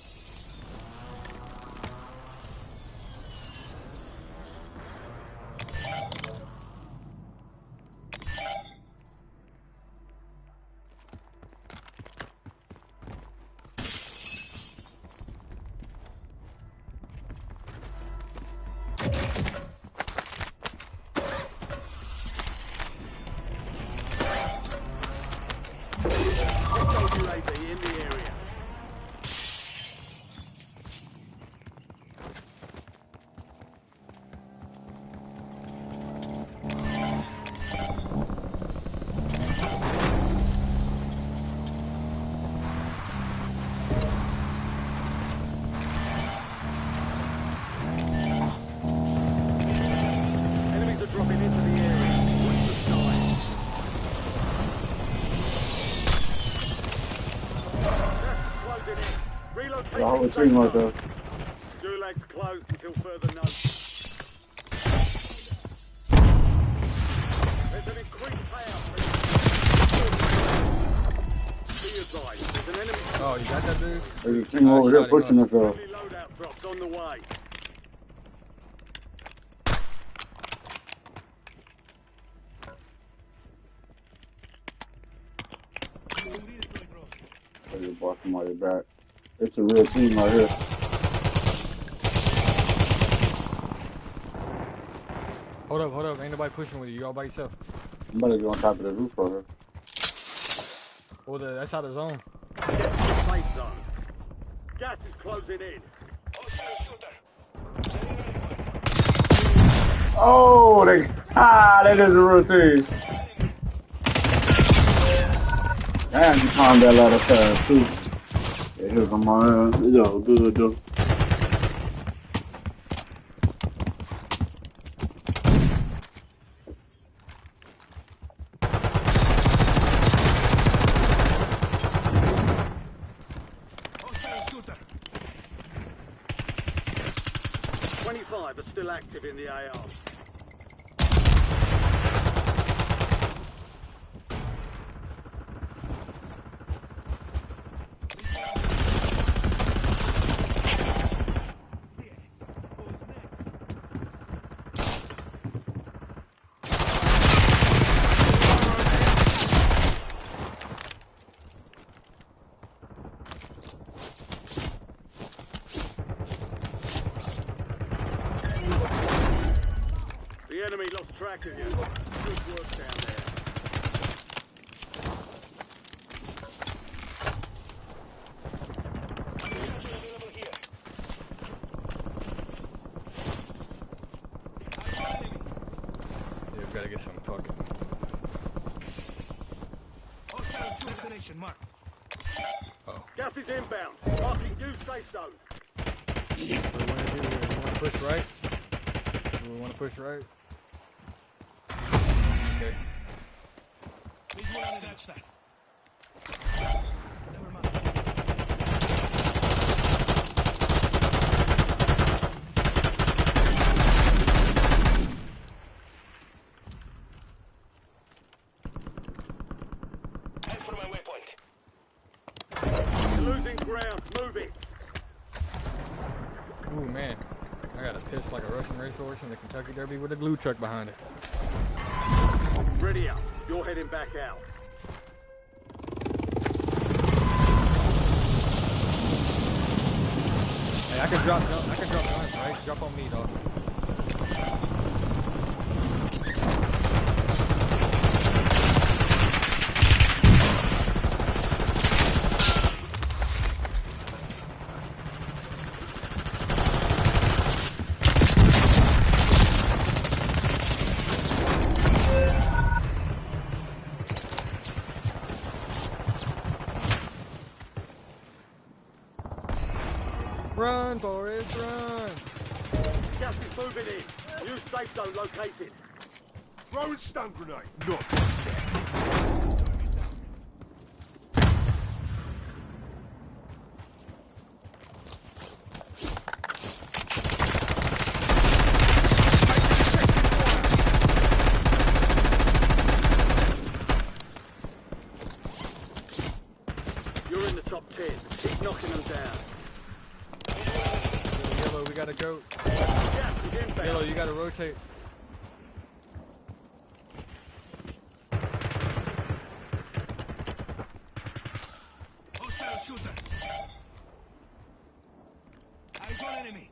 Hostile UAV in the area. Enemies are dropping into the area. Watch the sky. Closing in. Relocating. The whole team right there. Gulag's closed until further notice. There's an increased payout. Be advised, there's an enemy. Oh, you got that dude? There's a team over there shot him pushing up. us off. Friendly loadout drops on the way. I just bought somebody back. It's a real team right here. Hold up. Ain't nobody pushing with you. You all by yourself. I'm about to go on top of the roof right here. Well, that's out of zone. Get to the safe zone. Gas is closing in. Oh, that is a real team. Damn, you calmed that lot of fast too. Yeah, here's on my end. It's all good though. Hostile shooter. 25 are still active in the AR. The enemy lost track of you. Good work down there. Yeah, we gotta get some fucking. Hostile shooter. Destination marked. Oh. Gas is inbound. Marking new safe zone. What do we want to do here? We want to push right? We want to push right. Okay. He's one on that side. Never mind. Head for my waypoint. You're losing ground. Moving. Ooh, man. I got a piss like a Russian racehorse in the Kentucky Derby with a glue truck behind it. Ready up. You're heading back out. Hey, I can drop guns, right? Drop on me, dog. Run, Forrest, run! Gas is moving in. New safe zone located. Throwing stun grenade. Not. You're in the top 10. Keep knocking them down. Yellow, we gotta go. Gas is inbound. Yellow, you gotta rotate. Hostile shooter. Eyes on enemy.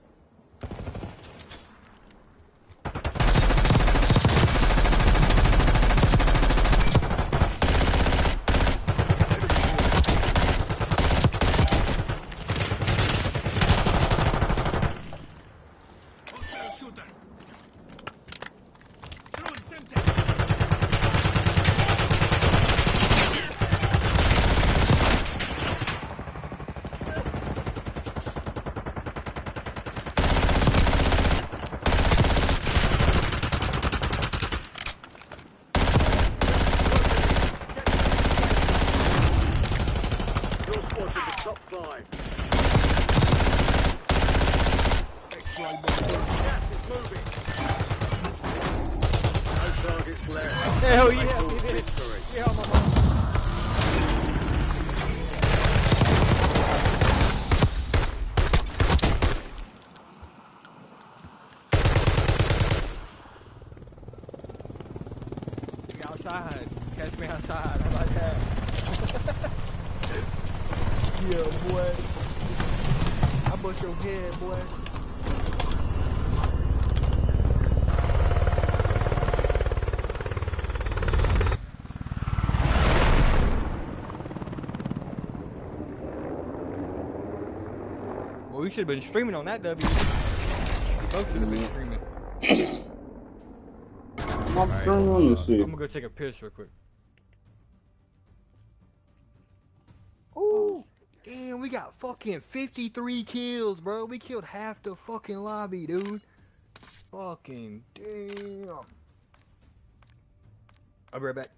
Hostile shooter. Throwing center. Your squad's in the top 5. Gas is moving. No targets left. Hell Make yeah, full we did it. victory. Yeah, mama. We outside. Catch me outside. How about that? Yeah, boy. I bust your head, boy. Well, we should have been streaming on that W. We both should have been streaming. I'm streaming. Let's see. I'm gonna go take a piss real quick. Ooh, damn, we got fucking 53 kills, bro. We killed half the fucking lobby, dude. Fucking damn. I'll be right back.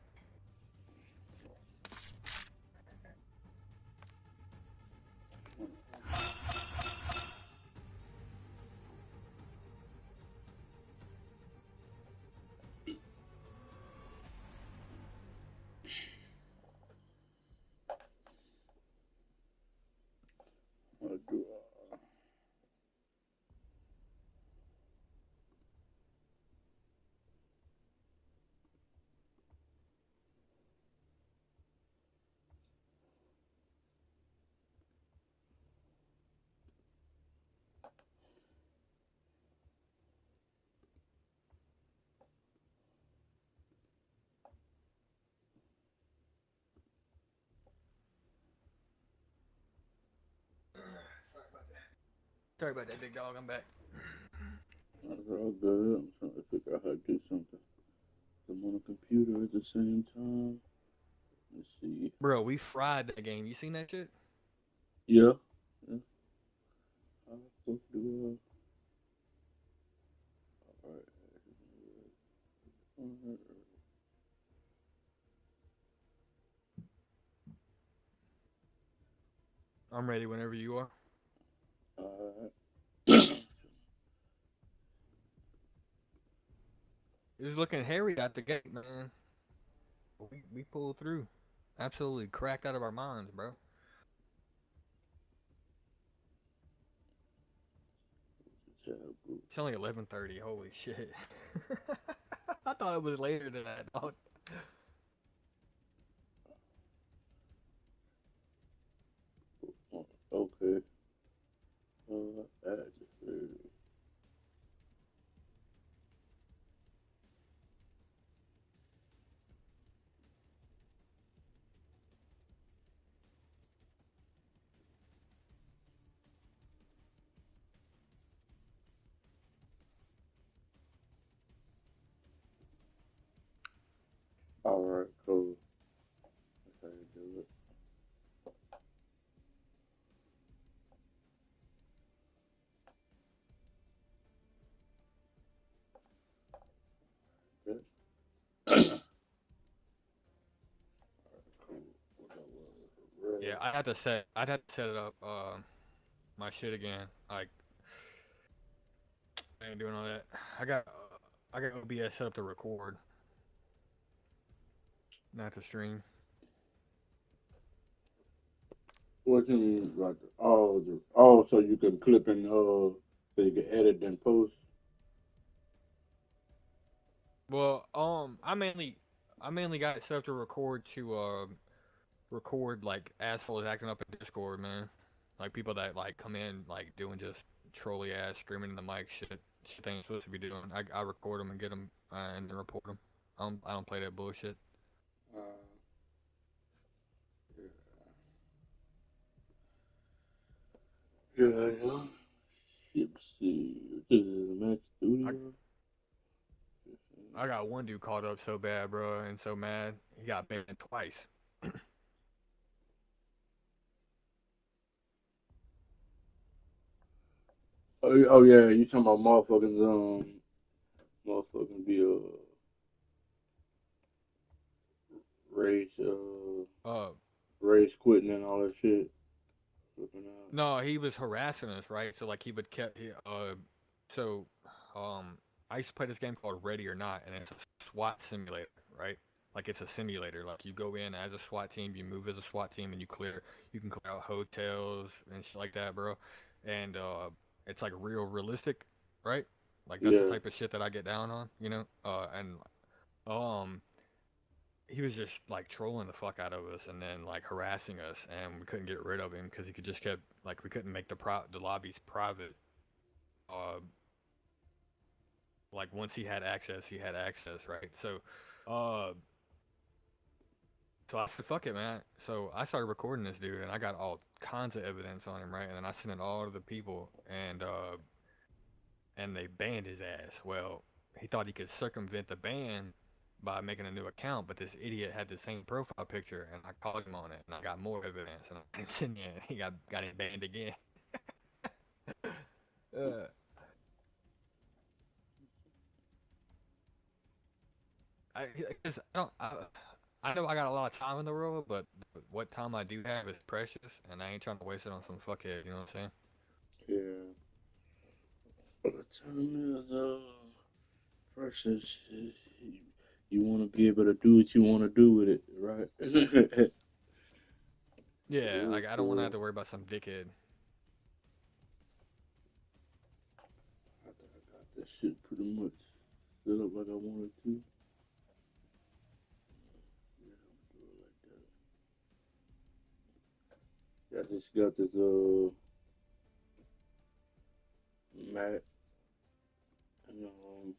Sorry about that, big dog. I'm back. That's all good. I'm trying to figure out how to do something. I'm on a computer at the same time. Let's see. Bro, we fried that game. You seen that shit? Yeah. Yeah. How the fuck do I? Alright. I'm ready whenever you are. It was looking hairy at the gate, man. We pulled through. Absolutely cracked out of our minds, bro. It's only 11:30. Holy shit. I thought it was later than that, dog. Okay. All right, cool. That's how you do it. Good. Cool. What that was? Yeah, Red. I'd have to set it up, my shit again. Like, I ain't doing all that. I got OBS set up to record, not to stream. What you mean, like, oh, so you can clip and so you can edit and post. Well, I mainly got it set up to record like assholes acting up in Discord, man. Like people that like come in like doing just trolly ass screaming in the mic shit they ain't supposed to be doing. I record them and get them and then report them. I don't play that bullshit. Uh, yeah, yeah. Let's see. This is Mac I Studio. I got one dude caught up so bad, bro, and so mad he got banned twice. Oh yeah, you talking about motherfucking be race Uh, race quitting and all that shit. Flipping out. no, he was harassing us, right? So like he would so um, I used to play this game called Ready or Not, and it's a SWAT simulator, right? Like it's a simulator. Like you go in as a SWAT team, you move as a SWAT team, and you can clear out hotels and shit like that, bro. And it's like realistic, right? Like that's the Yeah. type of shit that I get down on, you know. And um, he was just like trolling the fuck out of us and then like harassing us, and we couldn't get rid of him because he could just kept like we couldn't make the lobbies private. Uh, like once he had access, right? Uh, so I said, fuck it, man. So I started recording this dude, and I got all kinds of evidence on him, right? And then I sent it all to the people, and they banned his ass. Well, he thought he could circumvent the ban by making a new account, but this idiot had the same profile picture, and I called him on it, and I got more evidence, and I sent it, and he got it banned again. uh, cause I know I got a lot of time in the world, but what time I do have is precious, and I ain't trying to waste it on some fuckhead. You know what I'm saying? Yeah. But the time is precious. You want to be able to do what you want to do with it, right? Yeah, Real like I don't want to have cool. to worry about some dickhead. I think I got this shit pretty much set up like I wanted to. Yeah, I'm do it like that. Yeah, I just got this Mac and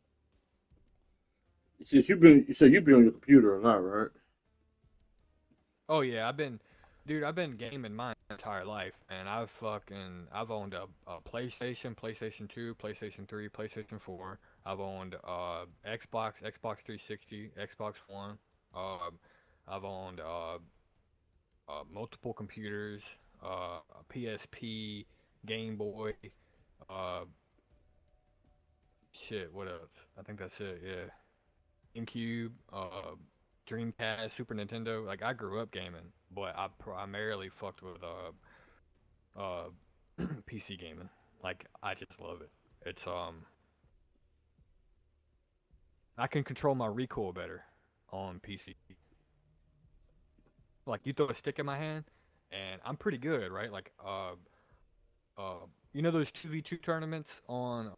you said you been on your computer a lot, right? Oh yeah, I've been gaming my entire life, and I've owned a PlayStation, PlayStation 2, PlayStation 3, PlayStation 4. I've owned Xbox, Xbox 360, Xbox One. Um, I've owned multiple computers, PSP, Game Boy. Uh, shit, what else? I think that's it. Yeah. GameCube, Dreamcast, Super Nintendo. Like I grew up gaming, but I primarily fucked with uh PC gaming. Like I just love it. It's I can control my recoil better on PC. Like you throw a stick in my hand, and I'm pretty good, right? Like you know those 2v2 tournaments on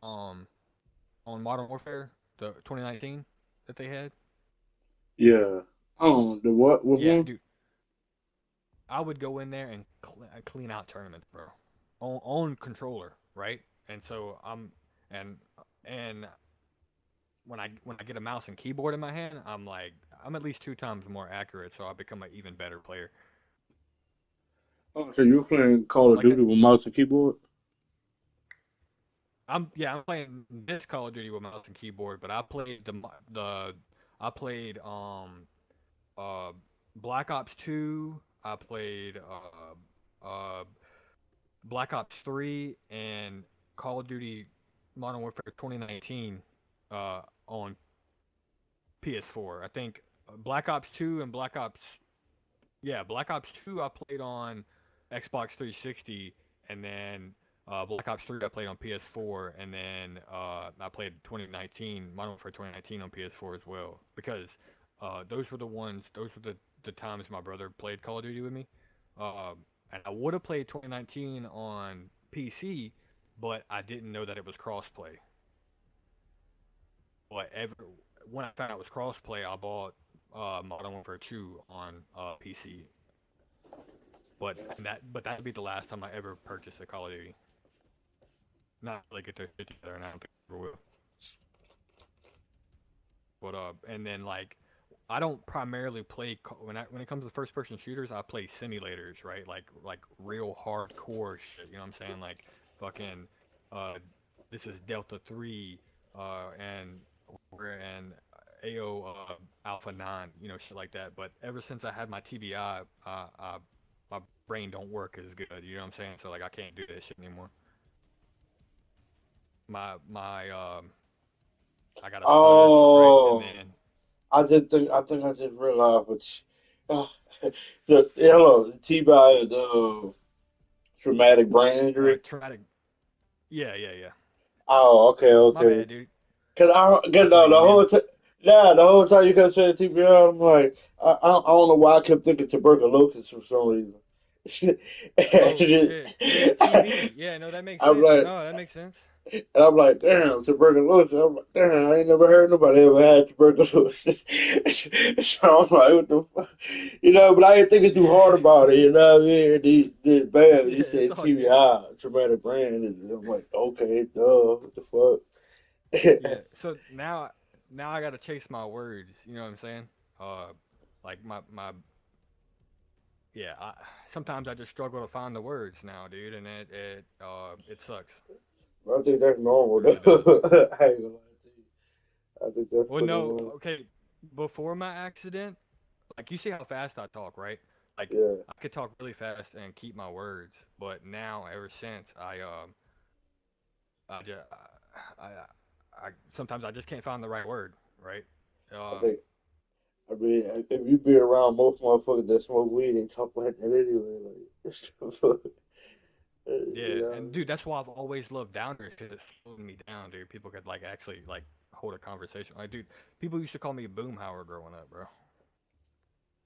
Modern Warfare, the 2019 that they had. Yeah. Oh, the what? What Yeah, one? dude, I would go in there and clean out tournaments, bro, on controller, right? And so and and when I get a mouse and keyboard in my hand, I'm at least 2 times more accurate, so I become an even better player. Oh, so you're playing Call of Like that, Duty with mouse and keyboard? I'm playing this Call of Duty with mouse and keyboard, but I played the I played uh Black Ops 2. I played Black Ops 3 and Call of Duty Modern Warfare 2019 on PS4. I think Black Ops 2 and Black Ops 2 I played on Xbox 360, and then Black Ops 3 I played on PS4, and then I played 2019 Modern Warfare 2019 on PS4 as well, because those were the times my brother played Call of Duty with me. Uh, and I would have played 2019 on PC, but I didn't know that it was crossplay. But when I found out it was crossplay, I bought Modern Warfare 2 on PC. But that'd be the last time I ever purchased a Call of Duty. Not really get to get together, and I don't think I ever will. But and then like I don't primarily play when it comes to first person shooters. I play simulators, right? Like real hardcore shit. You know what I'm saying? Like fucking uh, this is Delta 3, and we're in AO Alpha 9. You know, shit like that. But ever since I had my TBI, my brain don't work as good. You know what I'm saying? So like I can't do that shit anymore. My I got a stutter, right? And Oh, then I think I just realized, uh, hello, T-by traumatic brain injury. traumatic. Yeah, yeah, yeah. Oh, okay, My okay. bad, dude. Cause I thought no, you meant. the whole time you kept saying TBI, I'm like, I don't know why I kept thinking tuberculosis for some reason. And Oh shit. Yeah, TB. Yeah, no, that makes I'm sense. like, No, that makes sense. and I'm like, damn, tuberculosis. I'm like, damn, I ain't never heard nobody ever had tuberculosis. So I'm like, what the fuck? But I ain't thinking too hard about it, you know what I mean? These bad, Yeah, you it's said all good. TBI, traumatic brain, and I'm like, okay, duh, what the fuck? Yeah. So now I gotta chase my words. You know what I'm saying? Uh, like my yeah. Sometimes I just struggle to find the words now, dude, and it sucks. I think that's normal, It really though. does. I ain't gonna lie to you. I think that's Well, pretty no. normal. Okay. Before my accident, like you see how fast I talk, right? Like Yeah. I could talk really fast and keep my words, but now ever since I just I sometimes I just can't find the right word, right? I Um, think, I mean, if you be around most motherfuckers that smoke weed, they talk like that anyway. Like, yeah, you and dude, that's why I've always loved downers because it slowed me down, dude. People could like actually like hold a conversation. Like, dude, people used to call me Boomhauer growing up, bro,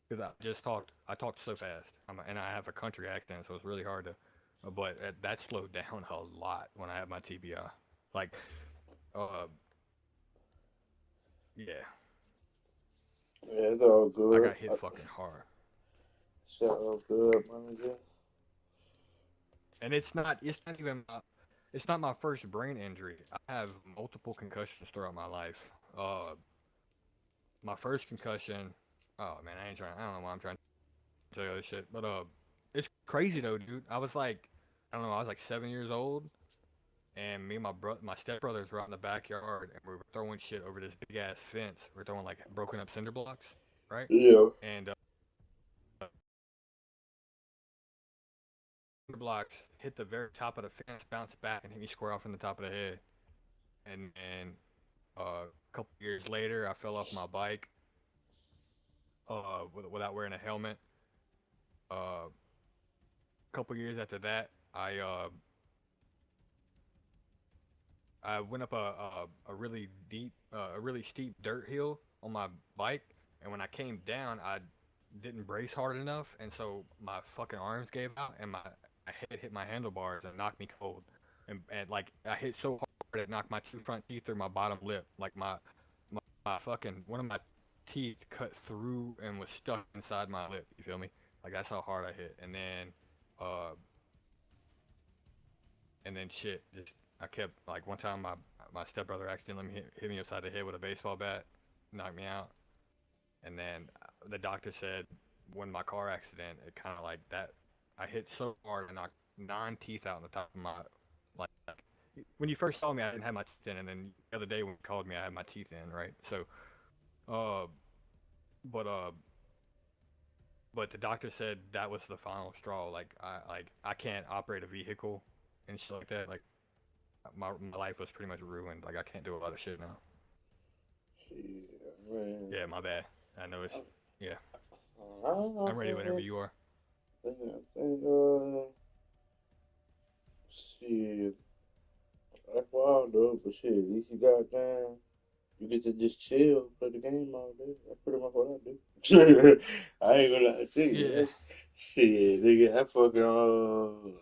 because I talked so fast, and I have a country accent, so it's really hard to. But that slowed down a lot when I had my TBI. Like, uh, yeah, yeah, it's all I good. got hit fucking hard. It's all good, man. And it's not my first brain injury. I have multiple concussions throughout my life. Uh, my first concussion. Oh man, I don't know why I'm trying to tell you this shit, but it's crazy though, dude. I don't know. I was like 7 years old, and me and my stepbrothers were out in the backyard, and we were throwing shit over this big ass fence. We are throwing like broken up cinder blocks, right? Yeah. And cinder blocks hit the very top of the fence, bounced back, and hit me square off in the top of the head. And A couple years later, I fell off my bike without wearing a helmet. A couple years after that, I went up a really a really steep dirt hill on my bike, and when I came down, I didn't brace hard enough, and so my fucking arms gave out, and my head hit my handlebars and knocked me cold, and like I hit so hard it knocked my two front teeth through my bottom lip, like my fucking one of my teeth cut through and was stuck inside my lip. You feel me? Like that's how hard I hit, uh, and then shit, just I kept like one time my stepbrother accidentally hit me upside the head with a baseball bat, knocked me out, and then the doctor said when my car accident, it kind of like that, I hit so hard and knocked 9 teeth out on the top of my like. When you first saw me, I didn't have my teeth in, and then the other day when you called me, I had my teeth in, right? So, uh, but uh, but the doctor said that was the final straw. Like I can't operate a vehicle and shit like that. Like my life was pretty much ruined. Like I can't do a lot of shit now. Yeah, man. Yeah, my bad. I know it's yeah. I I'm ready whenever you are. think, shit, that's wild though, but shit, at least you got down. You get to just chill, play the game all day. That's pretty much what I do. I ain't gonna lie to you. Yeah, Shit, nigga, I fucking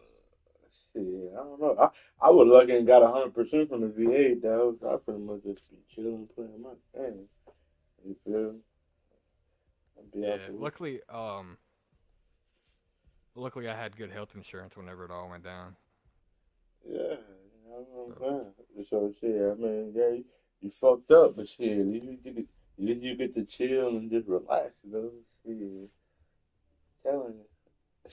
shit. I don't know. I was lucky and got 100% from the VA, dog. I pretty much just be chilling, playing my game. You feel? I'd be out yeah. the way. Luckily I had good health insurance whenever it all went down. Yeah, you know what So I'm saying. So shit, I mean, yeah, you fucked up, but shit, at least you get to chill and just relax, you know. Shit, telling you,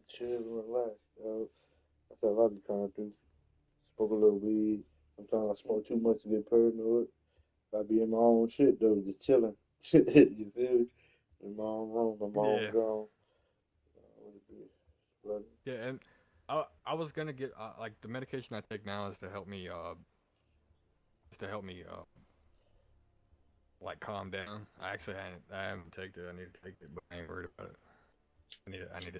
chill and relax, dog. That's all I be trying to do. Smoke a little weed. Sometimes I smoke too much to get paranoid. I be in my own shit though, just chilling. You feel me? In my own room, in my own yeah, zone. What it be? But, yeah. And I was gonna get like the medication I take now is to help me like calm down. I haven't taken it. I need to take it, but I ain't worried about it. I need to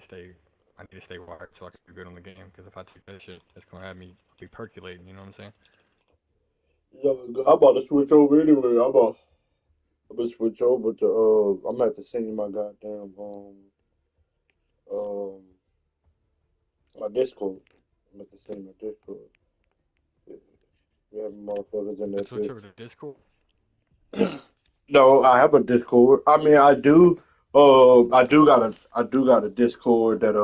stay wired so I can do good on the game. Because if I take that shit, it's gonna have me be percolating. You know what I'm saying? yeah, I'm about to switch over anyway. I'm gonna switch over to I'm at the send you my goddamn um my Discord. I'm at the send my Discord. Yeah, we have motherfuckers in To that switch over bitch. to Discord. No, I have a Discord. I mean, I do got a Discord that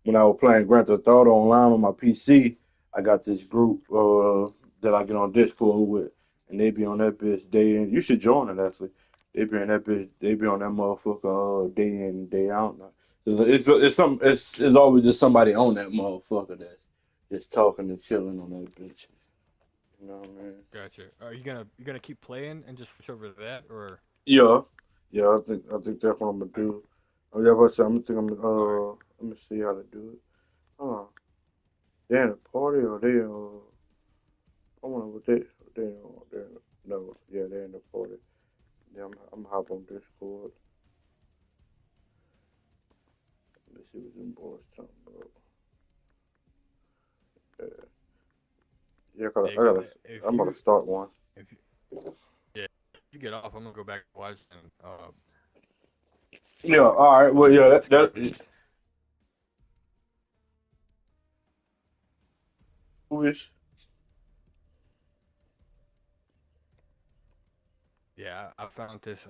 when I was playing Grand Theft Auto online on my PC, I got this group that I get on Discord with, and they be on that bitch day in. You should join it actually. They be on that bitch. They be on that motherfucker day in and day out. It's always just somebody on that motherfucker that's just talking and chilling on that bitch. You know what I mean? Gotcha. Are you gonna keep playing and just switch over to that, or Yeah, yeah. I think that's what I'm gonna do. Oh yeah, but I'm think I'm all right? let me see how to do it. They in a party or they I wonder what they no, yeah, they in the party. Yeah, I'm hop on Discord. Let me see what them boys talking about. Yeah, yeah, Yeah, good. If I'm gonna you start one. if you, yeah, if you get off, I'm gonna go back and watch and Yeah, all right. Well, yeah, escape it. wish. Yeah, I found this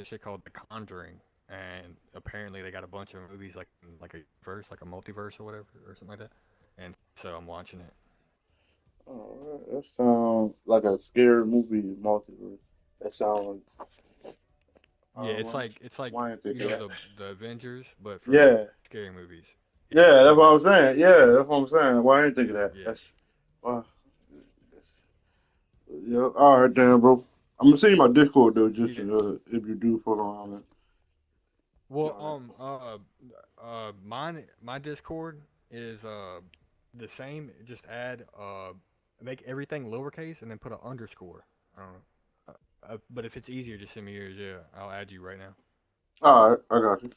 shit called The Conjuring, and apparently they got a bunch of movies like a verse, like a multiverse or whatever or something like that. And so I'm watching it. All right, that sounds like a scary movie multiverse. That sounds. Yeah, Why, it's like why ain't think you of know that? the Avengers, but for Yeah, scary movies. Yeah, yeah, that's pretty what much. I'm saying. Yeah, that's what I'm saying. Why I ain't think of that? Yeah, That's wow. Yeah, all right, damn, bro. I'm gonna send you my Discord though, just yeah. if you do fuck around and Well, join it. my Discord is the same. Just add make everything lowercase and then put an underscore. I don't know. But if it's easier, just send me yours. Yeah, I'll add you right now. All right, I got you.